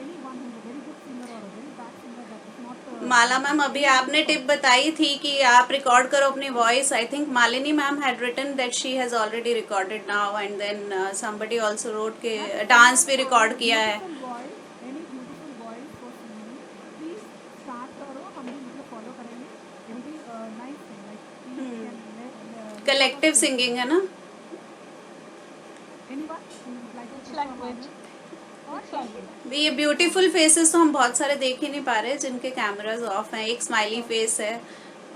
Anyone who is a very good singer or a very bad singer that is not. Mala ma'am, अभी आपने tip बताई थी कि आप record करो अपनी voice. I think Malini ma'am had written that she has already recorded now, and then somebody also wrote के dance भी रिकॉर्ड किया है. Any beautiful voice for singing, please start करो. हम भी मतलब follow करेंगे. It will be a nice thing. Like please can collective singing है ना. anyone who would like to Which perform language? or Which language? ये ब्यूटीफुल फेसेस तो हम बहुत सारे देख ही नहीं पा रहे जिनके कैमराज ऑफ हैं. एक स्माइली फेस है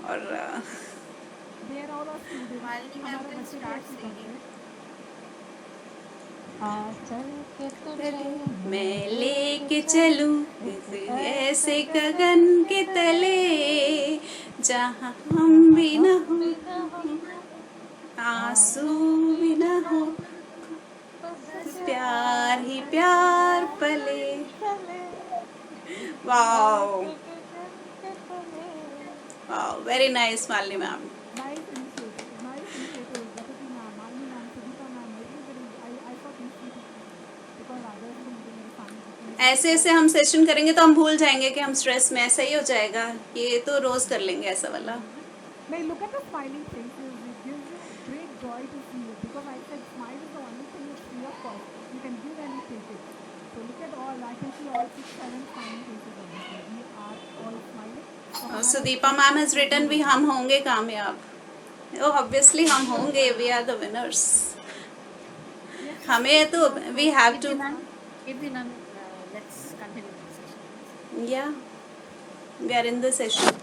और they are all our students. Malini ma'am हमारे can बच्चे भी start ऐसे singing. करते हैं. चल के तुझे मैं लेके चलूं ऐसे गगन के तले जहाँ हम भी न हो, आंसू भी न हो, प्यार ही प्यार पले. Wow wow, very nice Malini ma'am. Nice initiative. Nice initiative. Prasati ma'am, Malini ma'am, Sudipta ma'am, everybody. I thought these people because others will be very funny. ऐसे ऐसे हम सेशन करेंगे तो हम भूल जाएंगे कि हम स्ट्रेस में. ऐसा ही हो जाएगा. ये तो रोज कर लेंगे ऐसा वाला. Now look at the smiling faces. It gives you great joy to see it because I said smile is the only thing that's free of cost. You can give and you take it. So look at all. I can see all 6, 7 smiling faces over here. We are all smiling. So So हमारा Deepa ma'am has written भी हम होंगे कामयाब. Oh, obviously हम होंगे. We are the winners. हमें तो we have to. Kirti ma'am, let's continue the session. Yeah, we are in the session.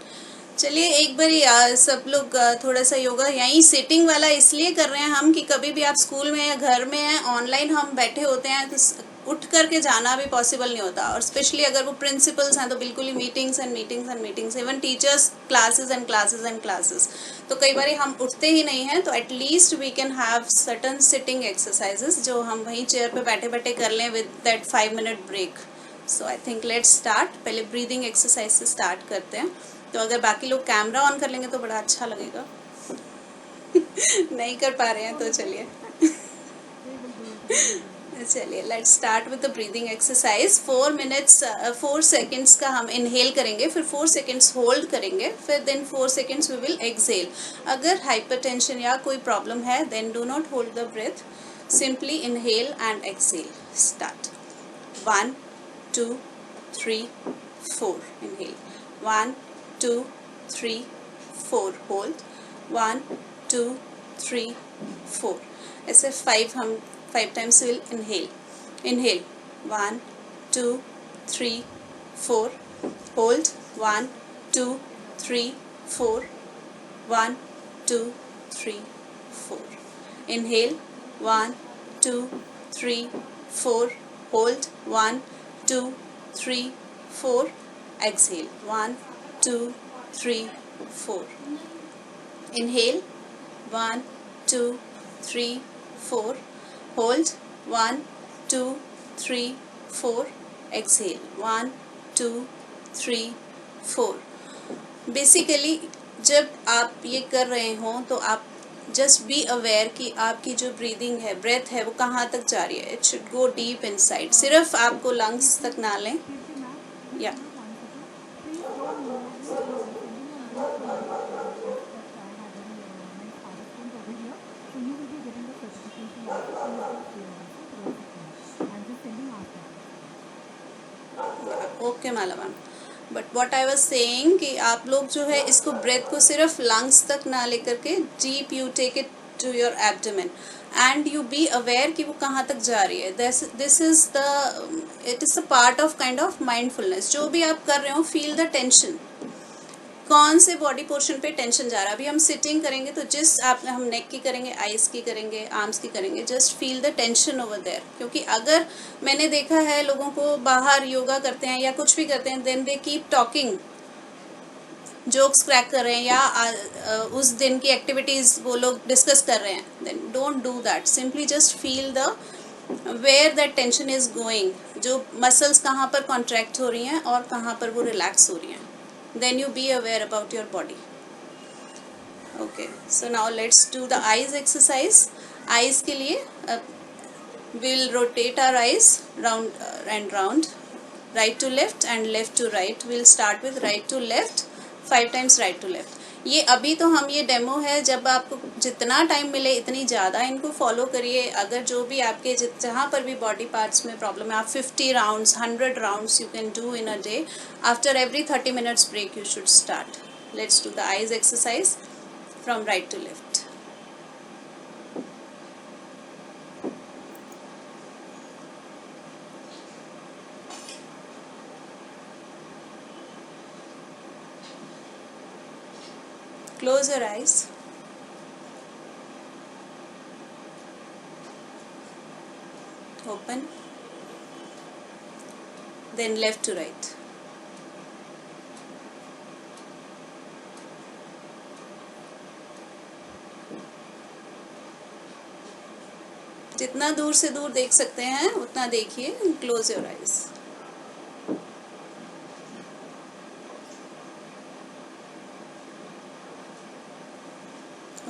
चलिए एक बारी सब लोग थोड़ा सा योगा यहीं सिटिंग वाला इसलिए कर रहे हैं हम कि कभी भी आप स्कूल में या घर में हैं ऑनलाइन हम बैठे होते हैं तो उठ करके जाना भी पॉसिबल नहीं होता और स्पेशली अगर वो प्रिंसिपल्स हैं तो बिल्कुल ही meetings and meetings and meetings even teachers classes and classes and classes तो कई बार हम उठते ही नहीं हैं तो at least we can have certain sitting exercises जो हम वहीं चेयर पे बैठे बैठे कर लें with that 5 minute break. So I think let's start. पहले ब्रीदिंग एक्सरसाइज से स्टार्ट करते हैं. तो अगर बाकी लोग कैमरा ऑन कर लेंगे तो बड़ा अच्छा लगेगा. नहीं कर पा रहे हैं तो चलिए चलिए let's start with the breathing exercise. 4 seconds का हम इनहेल करेंगे फिर 4 सेकेंड्स होल्ड करेंगे फिर then 4 seconds we will exhale. अगर हाइपरटेंशन या कोई प्रॉब्लम है then do not hold the breath. Simply inhale and exhale. Start. 1 2 3 4 inhale. 1 2 3 4 hold. 1 2 3 4 ऐसे 5 हम 5 times will inhale. Inhale 1 2 3 4 hold. 1 2 3 4 1 2 3 4 inhale. 1 2 3 4 hold. 1 2 3 4 exhale. 1 2 3 4 inhale. 1 2 3 4 hold. 1 2 3 4 exhale. 1 2 3 4. Basically जब आप ये कर रहे हों तो आप जस्ट बी अवेयर कि आपकी जो ब्रीदिंग है ब्रेथ है वो कहाँ तक जा रही है. It should go deep inside. सिर्फ आपको लंग्स तक ना लें. या Please don't move your sending a link to my that I have very nice participants over here. So you will be getting the certification also. Please do share also towards the class. I'm just sending after. Okay Mala ma'am. But what I was saying कि आप लोग जो है इसको breath को सिर्फ lungs तक ना लेकर के deep you take it to your abdomen and you be aware कि वो कहाँ तक जा रही है. This is the it is a part of kind of mindfulness. जो भी आप कर रहे हो फील द टेंशन. कौन से बॉडी पोर्शन पे टेंशन जा रहा है. अभी हम सिटिंग करेंगे तो जिस आप हम नेक की करेंगे, आइज़ की करेंगे, आर्म्स की करेंगे. Just feel the tension over there. क्योंकि अगर मैंने देखा है लोगों को बाहर योगा करते हैं या कुछ भी करते हैं then they keep talking, jokes crack कर रहे हैं या उस दिन की एक्टिविटीज़ वो लोग डिस्कस कर रहे हैं. Then don't do that. Simply just feel the where that tension is going. जो मसल्स कहाँ पर कॉन्ट्रैक्ट हो रही हैं और कहाँ पर वो रिलैक्स हो रही हैं. Then you be aware about your body. Okay, so now let's do the eyes exercise. Eyes के लिए we will rotate our eyes round and round, right to left and left to right. We'll start with right to left, 5 times right to left. ये अभी तो हम ये demo है. जब आपको जितना टाइम मिले इतनी ज़्यादा इनको फॉलो करिए. अगर जो भी आपके जहाँ पर भी बॉडी पार्ट्स में प्रॉब्लम है आप 50 rounds 100 rounds you can do in a day. After every 30 minutes break you should start. Let's do the eyes exercise from right to left. Close your eyes. Open. Then left to right. जितना दूर से दूर देख सकते हैं उतना देखिए. Close your eyes.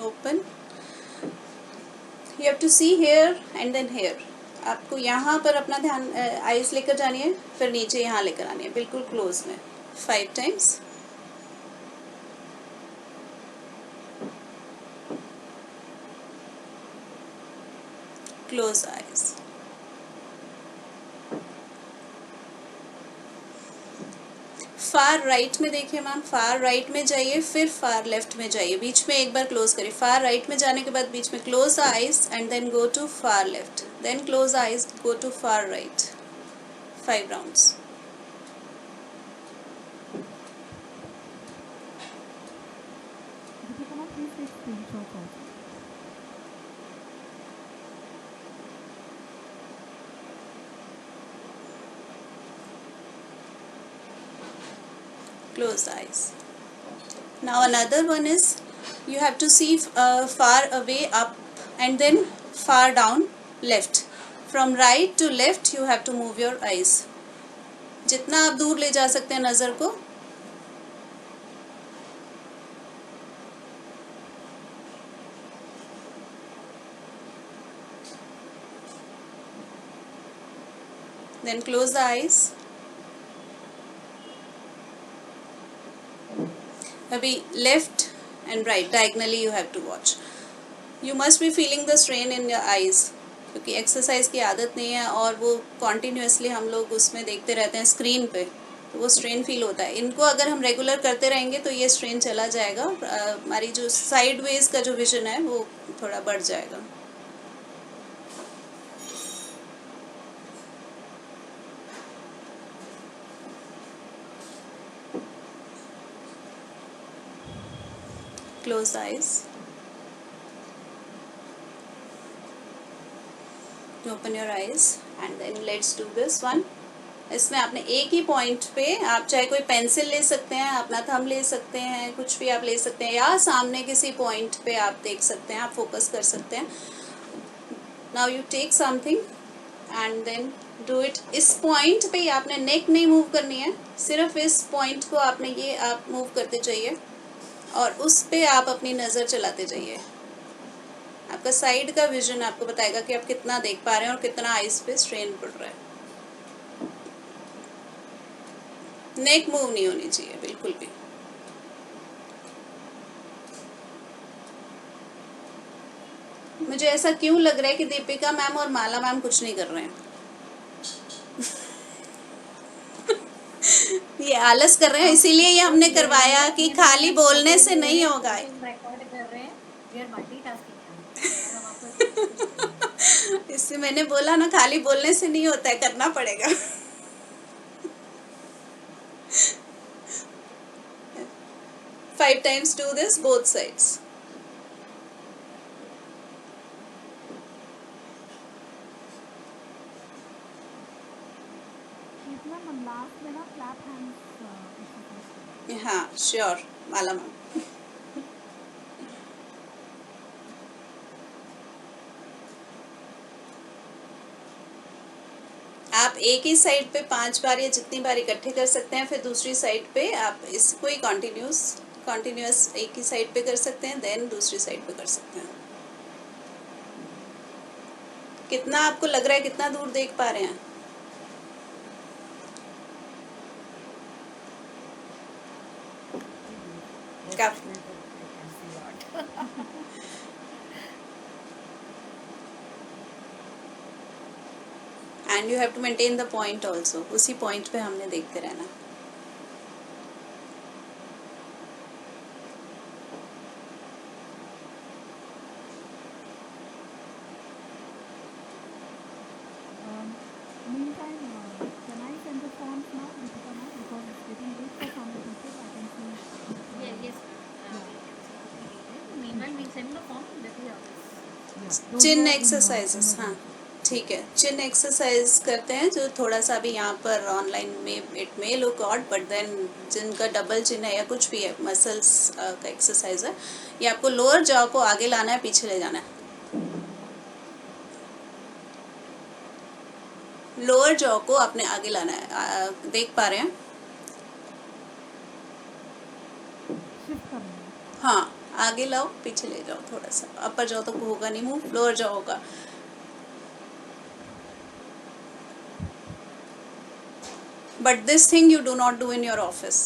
Open. You have to see here and then here. आपको यहाँ पर अपना ध्यान आइज लेकर जानी है फिर नीचे यहाँ लेकर आनी है बिल्कुल क्लोज में. 5 times. Close eyes. Far right में देखिए मैम, फार राइट में जाइए, फिर फार लेफ्ट में जाइए, बीच में एक बार क्लोज करिए. फार राइट में जाने के बाद बीच में close eyes and then go to far left, then close eyes, go to far right. 5 rounds. Deepika ma'am, please take screenshots also. Close eyes. Now another one is you have to see far away up and then far down left. From right to left you have to move your eyes. जितना आप दूर ले जा सकते हैं नज़र को. Then close the eyes. अभी left and right diagonally you have to watch. You must be feeling the strain in your eyes, क्योंकि एक्सरसाइज की आदत नहीं है और वो कॉन्टीन्यूसली हम लोग उसमें देखते रहते हैं स्क्रीन पे, तो वो स्ट्रेन फील होता है. इनको अगर हम रेगुलर करते रहेंगे तो ये स्ट्रेन चला जाएगा. हमारी जो साइड वेज का जो विजन है वो थोड़ा बढ़ जाएगा. Close eyes. Open your eyes and then let's do this one. इसमें आपने एक ही पॉइंट पे, आप चाहे कोई पेंसिल ले सकते हैं, अपना थंब ले सकते हैं, कुछ भी आप ले सकते हैं, या सामने किसी पॉइंट पे आप देख सकते हैं, आप फोकस कर सकते हैं. Now you take something and then do it. इस पॉइंट पे आपने नेक नहीं मूव करनी है, सिर्फ इस पॉइंट को आपने ये आप मूव करते जाइए और उस पे आप अपनी नज़र चलाते जाइए. आपका साइड का विजन आपको बताएगा कि आप कितना देख पा रहे हैं और कितना आइज पे स्ट्रेन पड़ रहा है. नेक मूव नहीं होनी चाहिए बिल्कुल भी. मुझे ऐसा क्यों लग रहा है कि दीपिका मैम और माला मैम कुछ नहीं कर रहे हैं. ये आलस कर रहे हैं, इसीलिए ये हमने करवाया कि खाली बोलने से नहीं होगा. रिकॉर्ड कर रहे हैं, वी आर मल्टीटास्किंग. इससे मैंने बोला ना, खाली बोलने से नहीं होता है, करना पड़ेगा. 5 times do this both sides. Please ma'am, हम last में ना clap hands exercise. हाँ श्योर माला मैम. आप एक ही साइड पे 5 बार या जितनी बार इकट्ठे कर सकते हैं, फिर दूसरी साइड पे आप इसको ही कॉन्टिन्यूस एक ही साइड पे कर सकते हैं, देन दूसरी साइड पे कर सकते हैं. कितना आपको लग रहा है, कितना दूर देख पा रहे हैं? काफी. And you have to maintain the point also. उसी पॉइंट पे हमने देखते रहना. Meantime, can I send the forms now, Deepika ma'am, because it's getting late for some people. I can see. Yes. Meanwhile, we send the form that we have. Yeah. Those chin are in, exercises. हाँ ठीक है, चिन exercise करते हैं जो थोड़ा सा भी यहाँ पर ऑनलाइन में it may look odd, but then जिनका डबल चिन है या कुछ भी है, मसल्स का एक्सरसाइज है. ये आपको लोअर जॉ को आगे लाना है, पीछे ले जाना है. लोअर जॉ को आपने आगे लाना है. देख पा रहे हैं? shift कर रहे हैं. हाँ आगे लाओ, पीछे ले जाओ थोड़ा सा. अपर जॉ तक होगा नहीं मूव, लोअर जॉ होगा. But this thing you do not do in your office.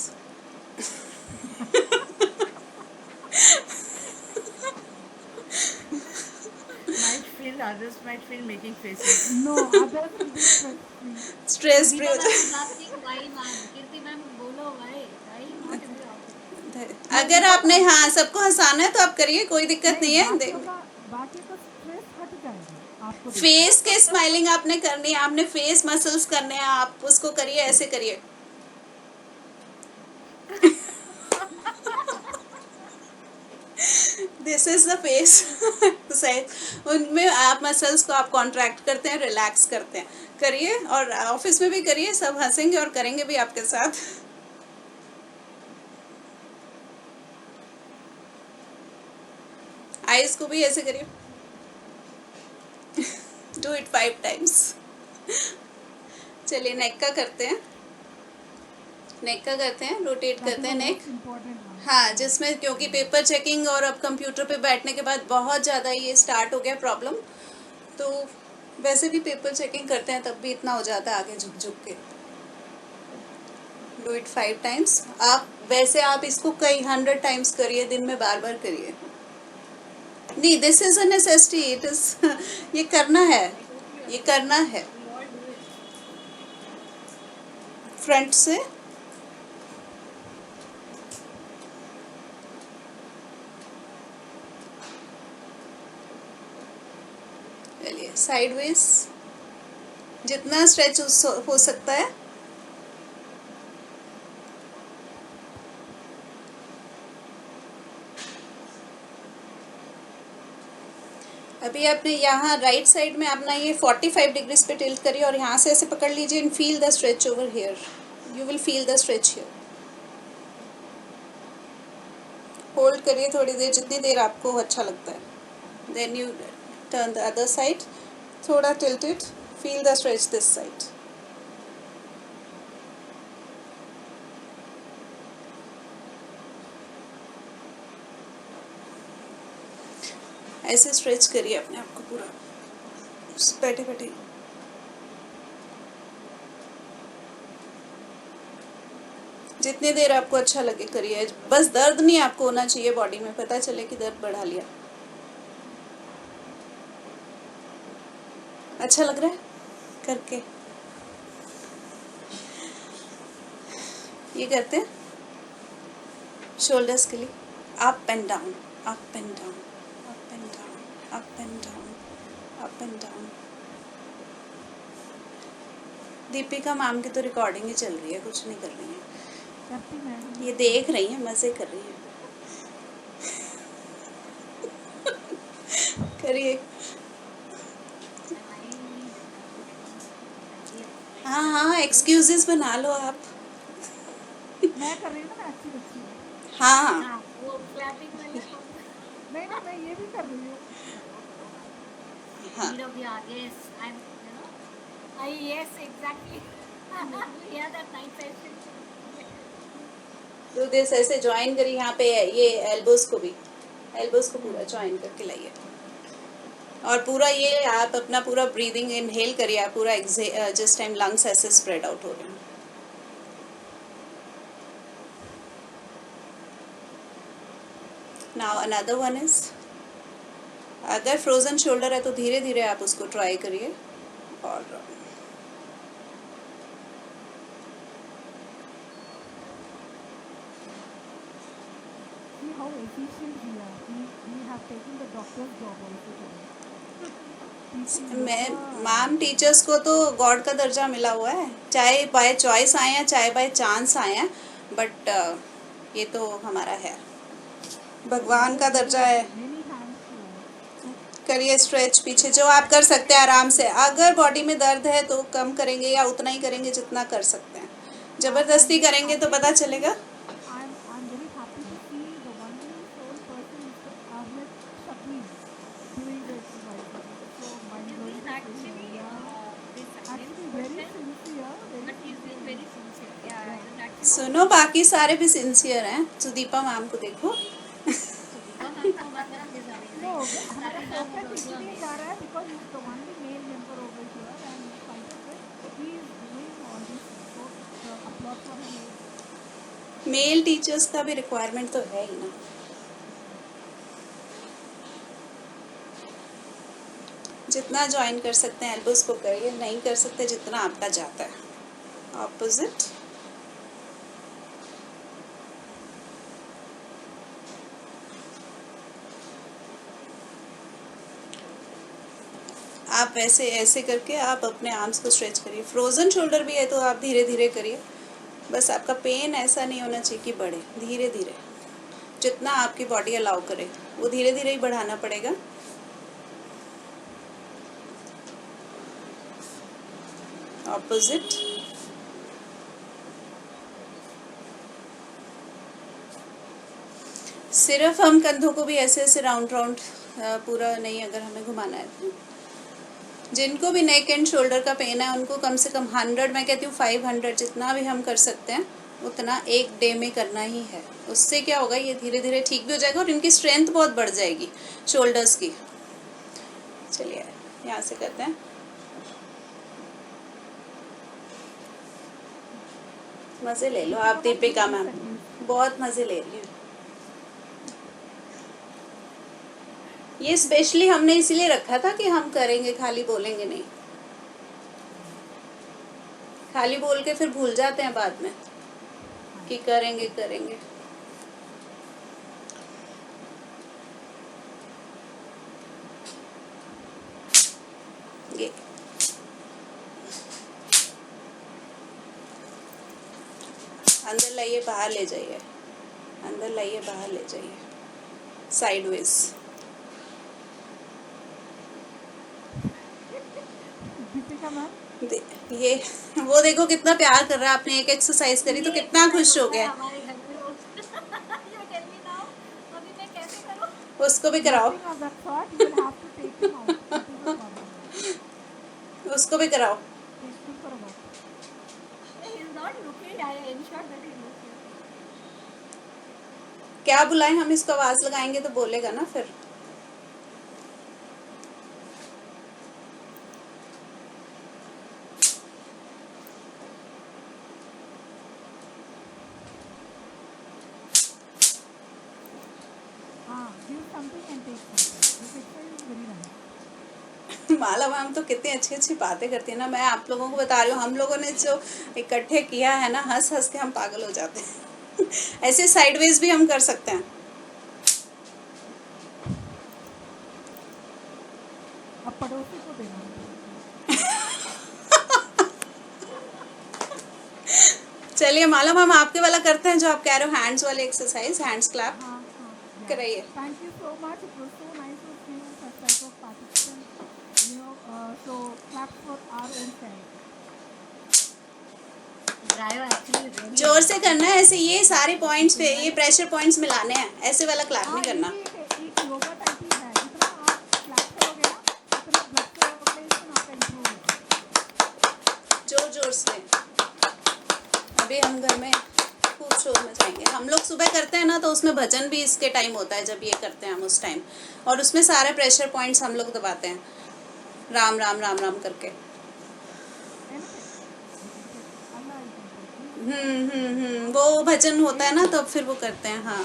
Might feel feel, others might feel making faces. No, others will be stress-free. Stress free Deepika हो ma'am जाए. is asking why ma'am. Kirti ma'am, bolo why? Why not in the office? अगर आपने हाँ सबको हंसाना है तो आप करिए, कोई दिक्कत नहीं है. बाकियों का स्ट्रेस हट जाएगा आपको देख फेस के स्माइलिंग आपने करनी है, आपने फेस मसल्स करने हैं, आप उसको करिए, ऐसे करिए. This is the face exercise. उनमें आप मसल्स को आप कॉन्ट्रैक्ट करते हैं, रिलैक्स करते हैं. करिए और ऑफिस में भी करिए, सब हंसेंगे और करेंगे भी आपके साथ. आईज को भी ऐसे करिए. Do it 5 times. चलिए नेक का करते हैं. नेक का करते हैं, रोटेट करते हैं नेक. इम्पोर्टेंट हाँ, जिसमें क्योंकि पेपर चेकिंग और अब कंप्यूटर पे बैठने के बाद बहुत ज़्यादा ये स्टार्ट हो गया प्रॉब्लम. तो वैसे भी पेपर चेकिंग करते हैं तब भी इतना हो जाता है आगे झुक झुक के. Do it 5 times. आप वैसे आप इसको कई 100 टाइम्स करिए, दिन में बार बार करिए. नहीं, this is a necessity. It is ये करना है, ये करना है. We all do it. Front से चलिए साइडवेज, जितना स्ट्रेच हो सकता है. अभी आपने यहाँ राइट साइड में अपना ये 45 डिग्रीज पे टिल्ट करिए और यहाँ से ऐसे पकड़ लीजिए and feel the stretch over here. You will feel the stretch here. Hold करिए थोड़ी देर, जितनी देर आपको अच्छा लगता है. Then you turn the other side, थोड़ा tilted, feel the stretch this side. ऐसे स्ट्रेच करिए अपने आप को पूरा बैठे बैठे. जितनी देर आपको अच्छा लगे करिए. बस दर्द नहीं आपको होना चाहिए बॉडी में, पता चले कि दर्द बढ़ा लिया. अच्छा लग रहा है करके. ये करते हैं शोल्डर्स के लिए. Up and down, up and down, up and down, up and down, up and down. Deepika ma'am की तो रिकॉर्डिंग ही चल रही है, कुछ नहीं कर रही है. करती मैं ये देख रही है, मजे कर रही है. करिए. हाँ हाँ, एक्सक्यूजेस बना लो आप. मैं कर रही हूँ ना, अच्छी बच्ची हूँ. हाँ हाँ, वो clapping वाली नहीं ना, मैं ये भी कर रही हूँ. हाँ. need of the hour. Yes, I'm, you know. Yes, exactly. Yeah, that night session. तो दिस ऐसे ज्वाइन करिए यहाँ पे, ये एल्बोस को भी, एल्बोस को पूरा ज्वाइन करके लाइए. और पूरा ये आप अपना पूरा ब्रीदिंग इनहेल करिए. आप पूरा जिस टाइम लंग्स ऐसे स्प्रेड आउट हो रहे हैं. नाउ अनदर वन इज, अगर फ्रोजन शोल्डर है तो धीरे धीरे आप उसको ट्राई करिए. और See how efficient we are. We have taken the doctor's job also today. Teaching मैं yoga. मैम टीचर्स को तो गॉड का दर्जा मिला हुआ है. चाहे बाय चॉइस आए हैं, चाहे बाय चांस आए हैं, बट ये तो हमारा है, भगवान का दर्जा है. Many hands to करिए स्ट्रेच पीछे जो आप कर सकते हैं आराम से. अगर बॉडी में दर्द है तो कम करेंगे या उतना ही करेंगे जितना कर सकते हैं. जबरदस्ती करेंगे तो पता चलेगा. I'm very happy to see the wonderful soul person, Mr. Ahmed Shakil, doing the exercises. So mind blowing. He's actually this Actually very sincere. but he's been very sincere. Yeah, it's actually. सुनो, बाकी सारे भी sincere हैं. Sudipa ma'am को देखो. No, हमारा focus इसलिए जा रहा है because he's the only male member over here, and in spite of it, he is doing all this. So applaud for him. Male teachers का भी रिक्वायरमेंट तो है ही ना. जितना ज्वाइन कर सकते हैं एल्बोस को करिए, नहीं कर सकते जितना आपका जाता है। ऑपोजिट, आप वैसे ऐसे करके आप अपने आर्म्स को स्ट्रेच करिए। फ्रोज़न शोल्डर भी है तो आप धीरे धीरे करिए, बस आपका पेन ऐसा नहीं होना चाहिए कि बढ़े। धीरे धीरे जितना आपकी बॉडी अलाउ करे वो धीरे धीरे ही बढ़ाना पड़ेगा। ऑपोजिट, सिर्फ हम कंधों को भी ऐसे ऐसे राउंड राउंड पूरा नहीं अगर हमें घुमाना है तो। जिनको भी नेक एंड शोल्डर का पेन है उनको कम से कम 100, मैं कहती हूँ 500, जितना भी हम कर सकते हैं उतना एक डे में करना ही है। उससे क्या होगा, ये धीरे धीरे ठीक भी हो जाएगा और इनकी स्ट्रेंथ बहुत बढ़ जाएगी शोल्डर्स की। चलिए यहाँ से करते हैं। मज़े ले लो आप दीपिका मैम, बहुत मज़े ले रही हो। ये स्पेशली हमने इसीलिए रखा था कि हम करेंगे, खाली बोलेंगे नहीं। खाली बोल के फिर भूल जाते हैं बाद में कि करेंगे करेंगे। ये अंदर लाइए, बाहर ले जाइए, अंदर लाइए, बाहर ले जाइए, साइडवेज। दीपिका मैम, ये वो देखो कितना प्यार कर रहा है। आपने एक एक्सरसाइज करी तो कितना खुश हो गया। हमारे घर में रोज You tell me now, अभी मैं कैसे करूँ? उसको भी कराओ, nothing of that sort. You will have to take him out. That is the problem. उसको भी कराओ। Take him for a walk. He is not looking. I ensured that he is looking. क्या बुलाएं हम इसको, आवाज लगाएंगे तो बोलेगा ना फिर। Give something and take something. This exercise is very nice. Mala ma'am तो कितनी अच्छी अच्छी बातें करती है ना। मैं आप लोगों को बता रही हूँ, हम लोगों ने जो इकट्ठे किया है ना, हंस हंस के हम पागल हो जाते हैं। ऐसे साइडवेज भी हम कर सकते हैं। अब पड़ोसी को देना। चलिए माला मैम आपके वाला करते हैं जो आप कह रहे हो, हैंड्स वाली एक्सरसाइज, हैंड्स क्लैप हाँ, कराइए। Thank you so much. It was so nice to see such type of participants. So claps for our own side. Drive actually really. जोर से करना है ऐसे, ये सारे पॉइंट्स पे ये प्रेशर पॉइंट्स मिलाने हैं, ऐसे वाला क्लैप नहीं करना। एक योगा टाइप ही है, जितना आप क्लैप करोगे ना उतना ब्लड सर्कुलेशन आपका इम्प्रूव होगा। जोर जोर से। अभी हम घर में खूब शोर मचाएंगे। हम लोग सुबह करते हैं ना तो उसमें भजन भी इसके टाइम होता है, जब ये करते हैं हम उस टाइम, और उसमें सारे प्रेशर पॉइंट्स हम लोग दबाते हैं, राम राम राम राम करके। वो भजन होता है ना, तो फिर वो करते हैं। हाँ,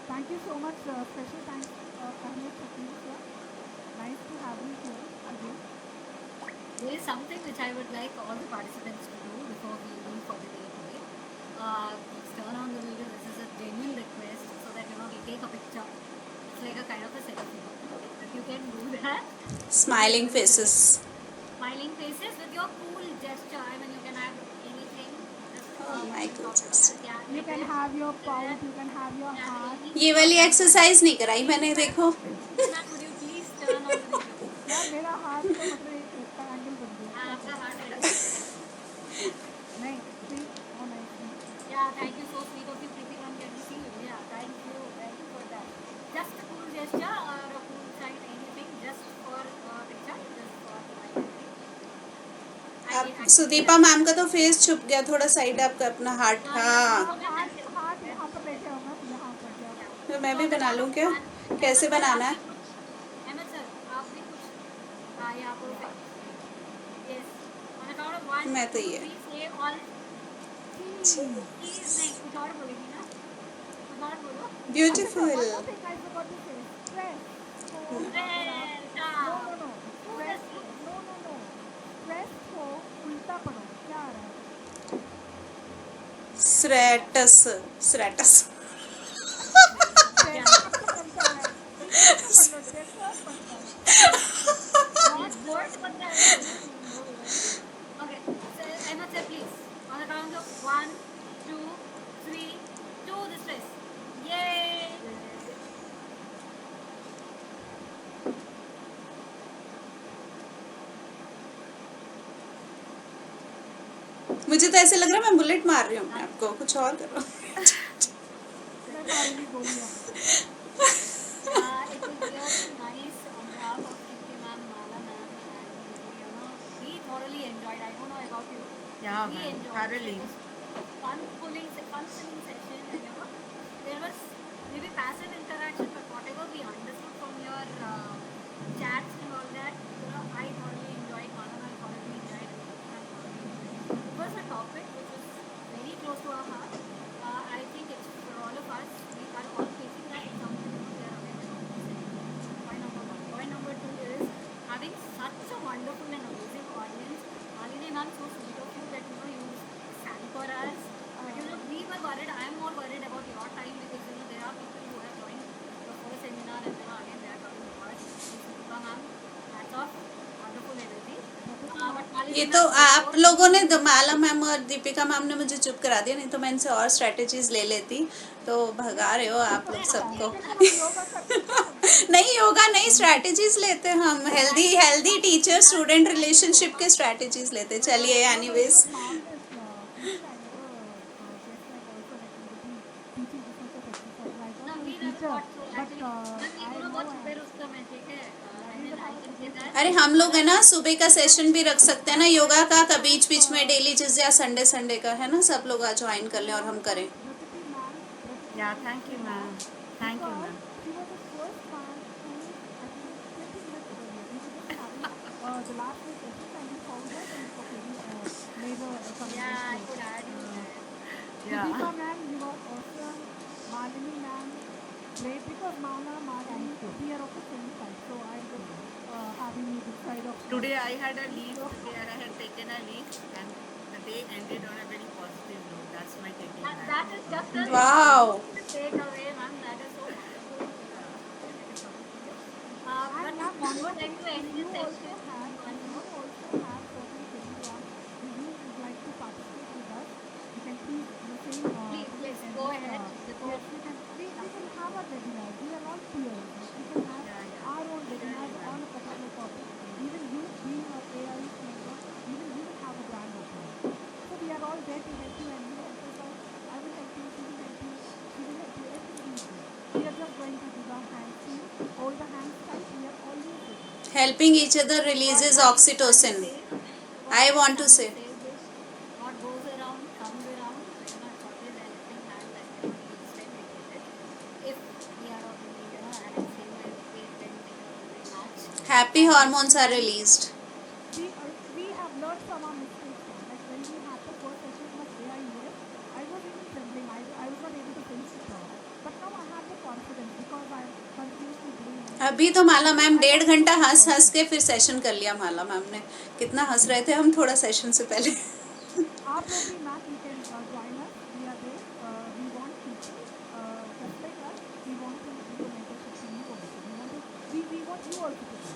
Thank you so much. Special thanks, Ahmed Shakir sir. Nice to have you here again. There is something which I would like all the participants to do before we leave for the day today. Please turn on the video. This is a genuine request so that we take a picture. It's like a kind of a selfie. If you can do that. Smiling faces. Smiling faces with your cool gesture. I mean, you can have anything. Oh, my cool gesture. You can have your pout, you can have your heart. ये वाली exercise नहीं कराई मैंने, देखो। Ma'am, would you please turn on the video? यार मेरा हाथ तो मतलब एक ट्रायंगल बन गया। आपका हाथ है। नहीं, see, oh nice. Yeah, thank you so sweet of you, Preeti ma'am. Can you see you? Yeah, thank you for that. Just a cool gesture or a cool sign, anything, just for picture, just for my आप Sudipa ma'am का तो face छुप गया, थोड़ा side आपका अपना heart. हाँ, हाथ यहाँ पर लेके आओ ना, यहाँ पर जाओ। तो मैं भी बना लूँ क्या? कैसे बनाना है? अहमद सर, आप भी कुछ हाँ यहाँ पर yes on the count of 1 मैं तो 2 ये 3 say all please नहीं कुछ और बोलेगी ना कुछ और बोलो beautiful. One more thing I forgot to say. stress. So, Stress. no, no, no. Who Stress. does this? No, no, no. Stress को उल्टा पढ़ो. क्या आ रहा है? स्ट्रेटस स्ट्रेटस Status तो बनता है. English में पढ़ लो. Status बनता है. What word was that? I don't know. Okay, so Emma say please. On the count of 1, 2, 3, do the stress. Yay! मुझे तो ऐसे लग रहा है मैं बुलेट मार रही हूँ अपने आप को, कुछ और करो. मैं मारूंगी गोलियां. It was really nice on behalf of Kiki ma'am, Mala ma'am, and we thoroughly enjoyed. I don't know about you. Yeah, We ma'am, enjoyed. thoroughly. It was fun filling session, and there was maybe passive interaction, but whatever we understood from your chats and all that, I thoroughly enjoyed. Mala ma'am thoroughly enjoyed. It was a topic which was very close to our heart. I think it's for all of us. We are all facing that in some way. We are aware of this. Point number one. Point number two is having such a wonderful and amazing audience. Malini ma'am, so sweet of you that you sang for us. We were worried. I am more worried about your time because there are people who have joined the first seminar and then again they are coming to us. Deepa ma'am, hats off. Wonderful energy. But Malini ये ma'am, तो आप before- लोगों ने माला ma'am और Deepika ma'am ने मुझे चुप करा दिया, नहीं तो मैं इनसे और स्ट्रेटेजीज ले लेती. तो भगा रहे हो आप लोग सबको. योगा करते हैं. नहीं, योगा नहीं, स्ट्रेटेजीज लेते हम. Healthy healthy teacher student relationship के स्ट्रेटेजीज लेते. चलिए anyways. Marvelous. Even I never guessed like also like you would be teaching this much of exercise. I No, thought we you're a never teacher, got to but actually. I know बहुत I सुबह रुस्तम है, ठीक है. I mean, I can say that. अरे हम लोग है ना सुबह का सेशन भी रख सकते हैं ना योगा का बीच बीच में डेली, जिस या संडे संडे का है ना, सब लोग आ ज्वाइन कर लें और हम करें. Prakriti ma'am. Yeah, thank you, ma'am. Thank you, ma'am. She was the first man who, I think, 20 minutes earlier. We were just having the last day session and we found her and okay, we made her come. Yeah, I could add you that. Yeah. Deepa ma'am, you are awesome. Malini ma'am, great because Mala, Malini, we are of the same side. So I'm just having you this side of. Today I had a leave. Today I had taken a leave, and the day ended on a very positive note. That's my taking back. That is just a Wow. takeaway, ma'am. That is so wonderful. But And ma'am, one more time to end you this also session. have certain things on. If you would like to participate with us, you can please Please, go ahead. Yes, we can have our webinars. We are all peers. We can have our own webinars on a particular topic. Even you being an AI trainer, even you will have a brand opening. So we are all there to help you and you help us out. I will help you, she will help you, she will help you, everything is good. We are just going to give our hands to you, hold the hands tight, we are always with you. Helping each other releases oxytocin. I want to say. What goes around comes around. I do not always anything like that cannot be segregated. If we are all and I feel my way then match. Happy hormones are released. We have learned from our mistakes. Like when we had the first session of AI US, I was even trembling. I was not able to finish it all. But now I have the confidence because I continuously doing it. अभी तो माला ma'am 1.5 घंटा हंस हंस के फिर session कर लिया. माला ma'am ने कितना हंस रहे थे हम थोड़ा सेशन से पहले. आप लोग भी ma'am, you can join us. We are there. We want people just like us. We want to do a mentorship to you also. We want you also to do.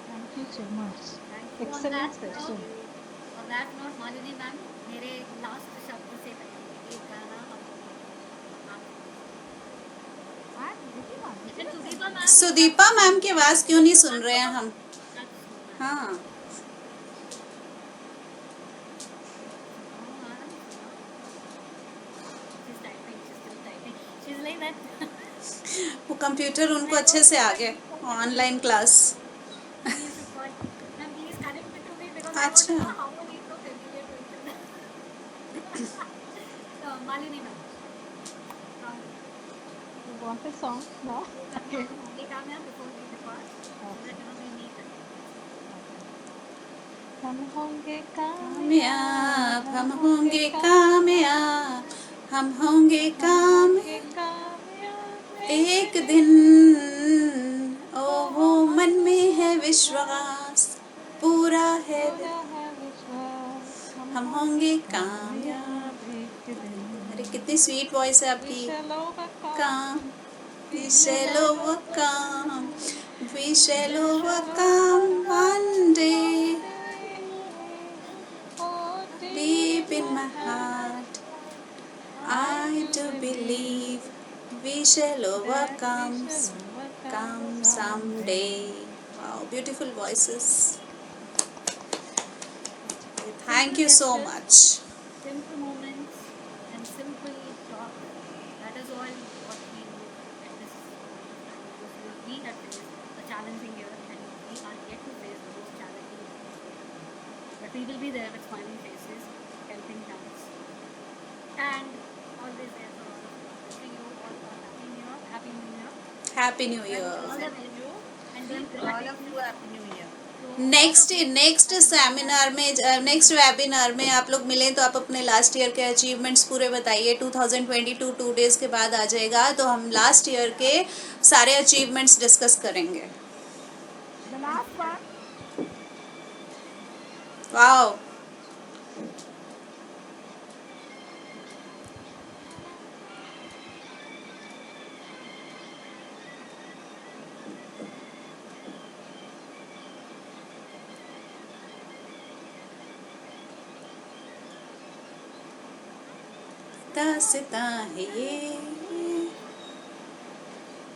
Thank you so much. On Excellent that session. note, on that note, Malini ma'am, मेरे last शब्द से पहले एक गाना And Sudipa ma'am की आवाज क्यों नहीं सुन रहे हैं हम? हाँ, She's like that. वो कंप्यूटर उनको अच्छे से आ गए. Online class. Please record. Ma'am, please connect it to me because I want to अच्छा. know how we so familiar to each other. So, Malini ma'am. You want a song now? Okay. Take our ma'am before we depart. So that we meet. हम होंगे कामयाब, हम होंगे कामयाब, हम होंगे कामयाब. कामयाब एक दिन ओ वो मन में है विश्वास, पूरा है पूरा है विश्वास हम होंगे कामयाब। एक दिन अरे कितनी स्वीट वॉइस है We आपकी। shall overcome. काम We we shall shall overcome, we shall We shall overcome one day. Oh, Deep in my heart I do believe we shall overcome come someday. Wow, beautiful voices. Thank you so much. Simple moments and simple talk. That is all what we do at this point of time. Because we have faced a challenging year and we are yet to face the most challenging year. But we will be there with smiling faces, helping hands, and always there for all of you. Wishing you all a happy new year, happy new year, Happy New all Year. the best, and then All of you happy new year. Next seminar में, next webinar में आप लोग मिलें तो आप अपने last year के achievements पूरे बताइए। 2022 2 डेज के बाद आ जाएगा तो हम लास्ट ईयर के सारे अचीवमेंट्स डिस्कस करेंगे। The last one. वाओ, दास्तां है ये,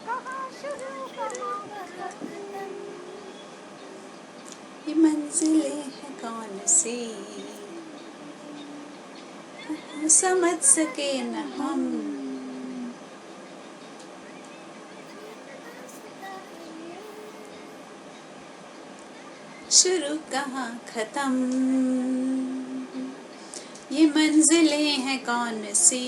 कहाँ शुरू कहाँ खत्म? ये मंजिलें हैं कौन सी, समझ सके न हम। शुरू कहाँ खत्म, ये मंजिलें हैं कौन सी,